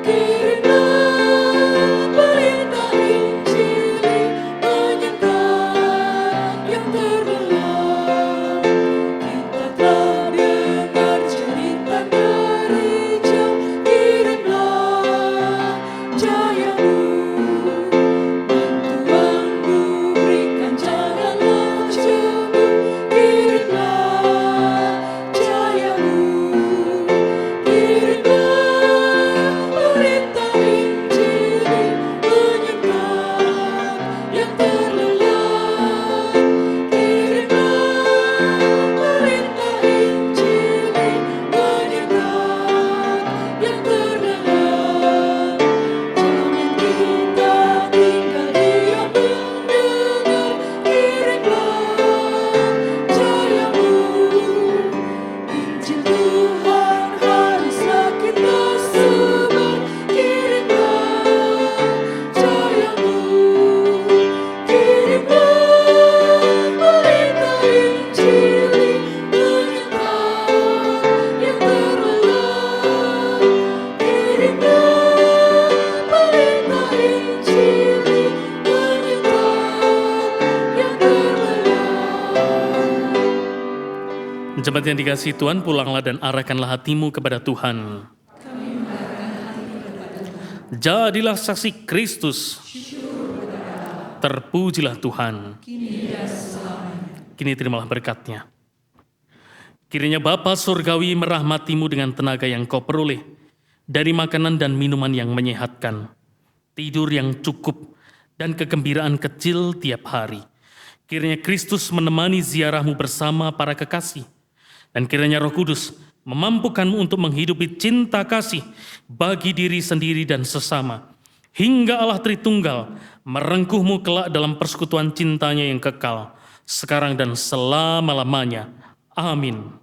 Speaker 3: Kirimlah pelita Injili, menyertai yang terlelap. Kita telah dengar cerita dari jauh, kirimlah cahayamu. Bantuanmu berikan, janganlah jemu, kirimlah cahayamu. Kirimlah pelita Injili, menyertai yang terlelap. Kirimlah pelita Injili, menyertai yang terlelap. Jangan kita tinggal diam mendengar, kirimlah cahayamu. Injil Tuhan haruslah kita sebar, kirimlah cahayamu. Kirimlah pelita Injili, menyertai yang terlelap. Kirimlah pelita Injili, menyertai yang terlelap.
Speaker 7: Jemaat yang dikasihi Tuhan, pulanglah dan arahkanlah hatimu kepada Tuhan. Jadilah saksi Kristus. Terpujilah Tuhan. Kini terimalah berkat-Nya. Kiranya Bapa Surgawi merahmatimu dengan tenaga yang kau peroleh dari makanan dan minuman yang menyehatkan, tidur yang cukup, dan kegembiraan kecil tiap hari. Kiranya Kristus menemani ziarahmu bersama para kekasih, dan kiranya Roh Kudus memampukanmu untuk menghidupi cinta kasih bagi diri sendiri dan sesama, hingga Allah Tritunggal merengkuhmu kelak dalam persekutuan cintanya yang kekal, sekarang dan selama-lamanya. Amin.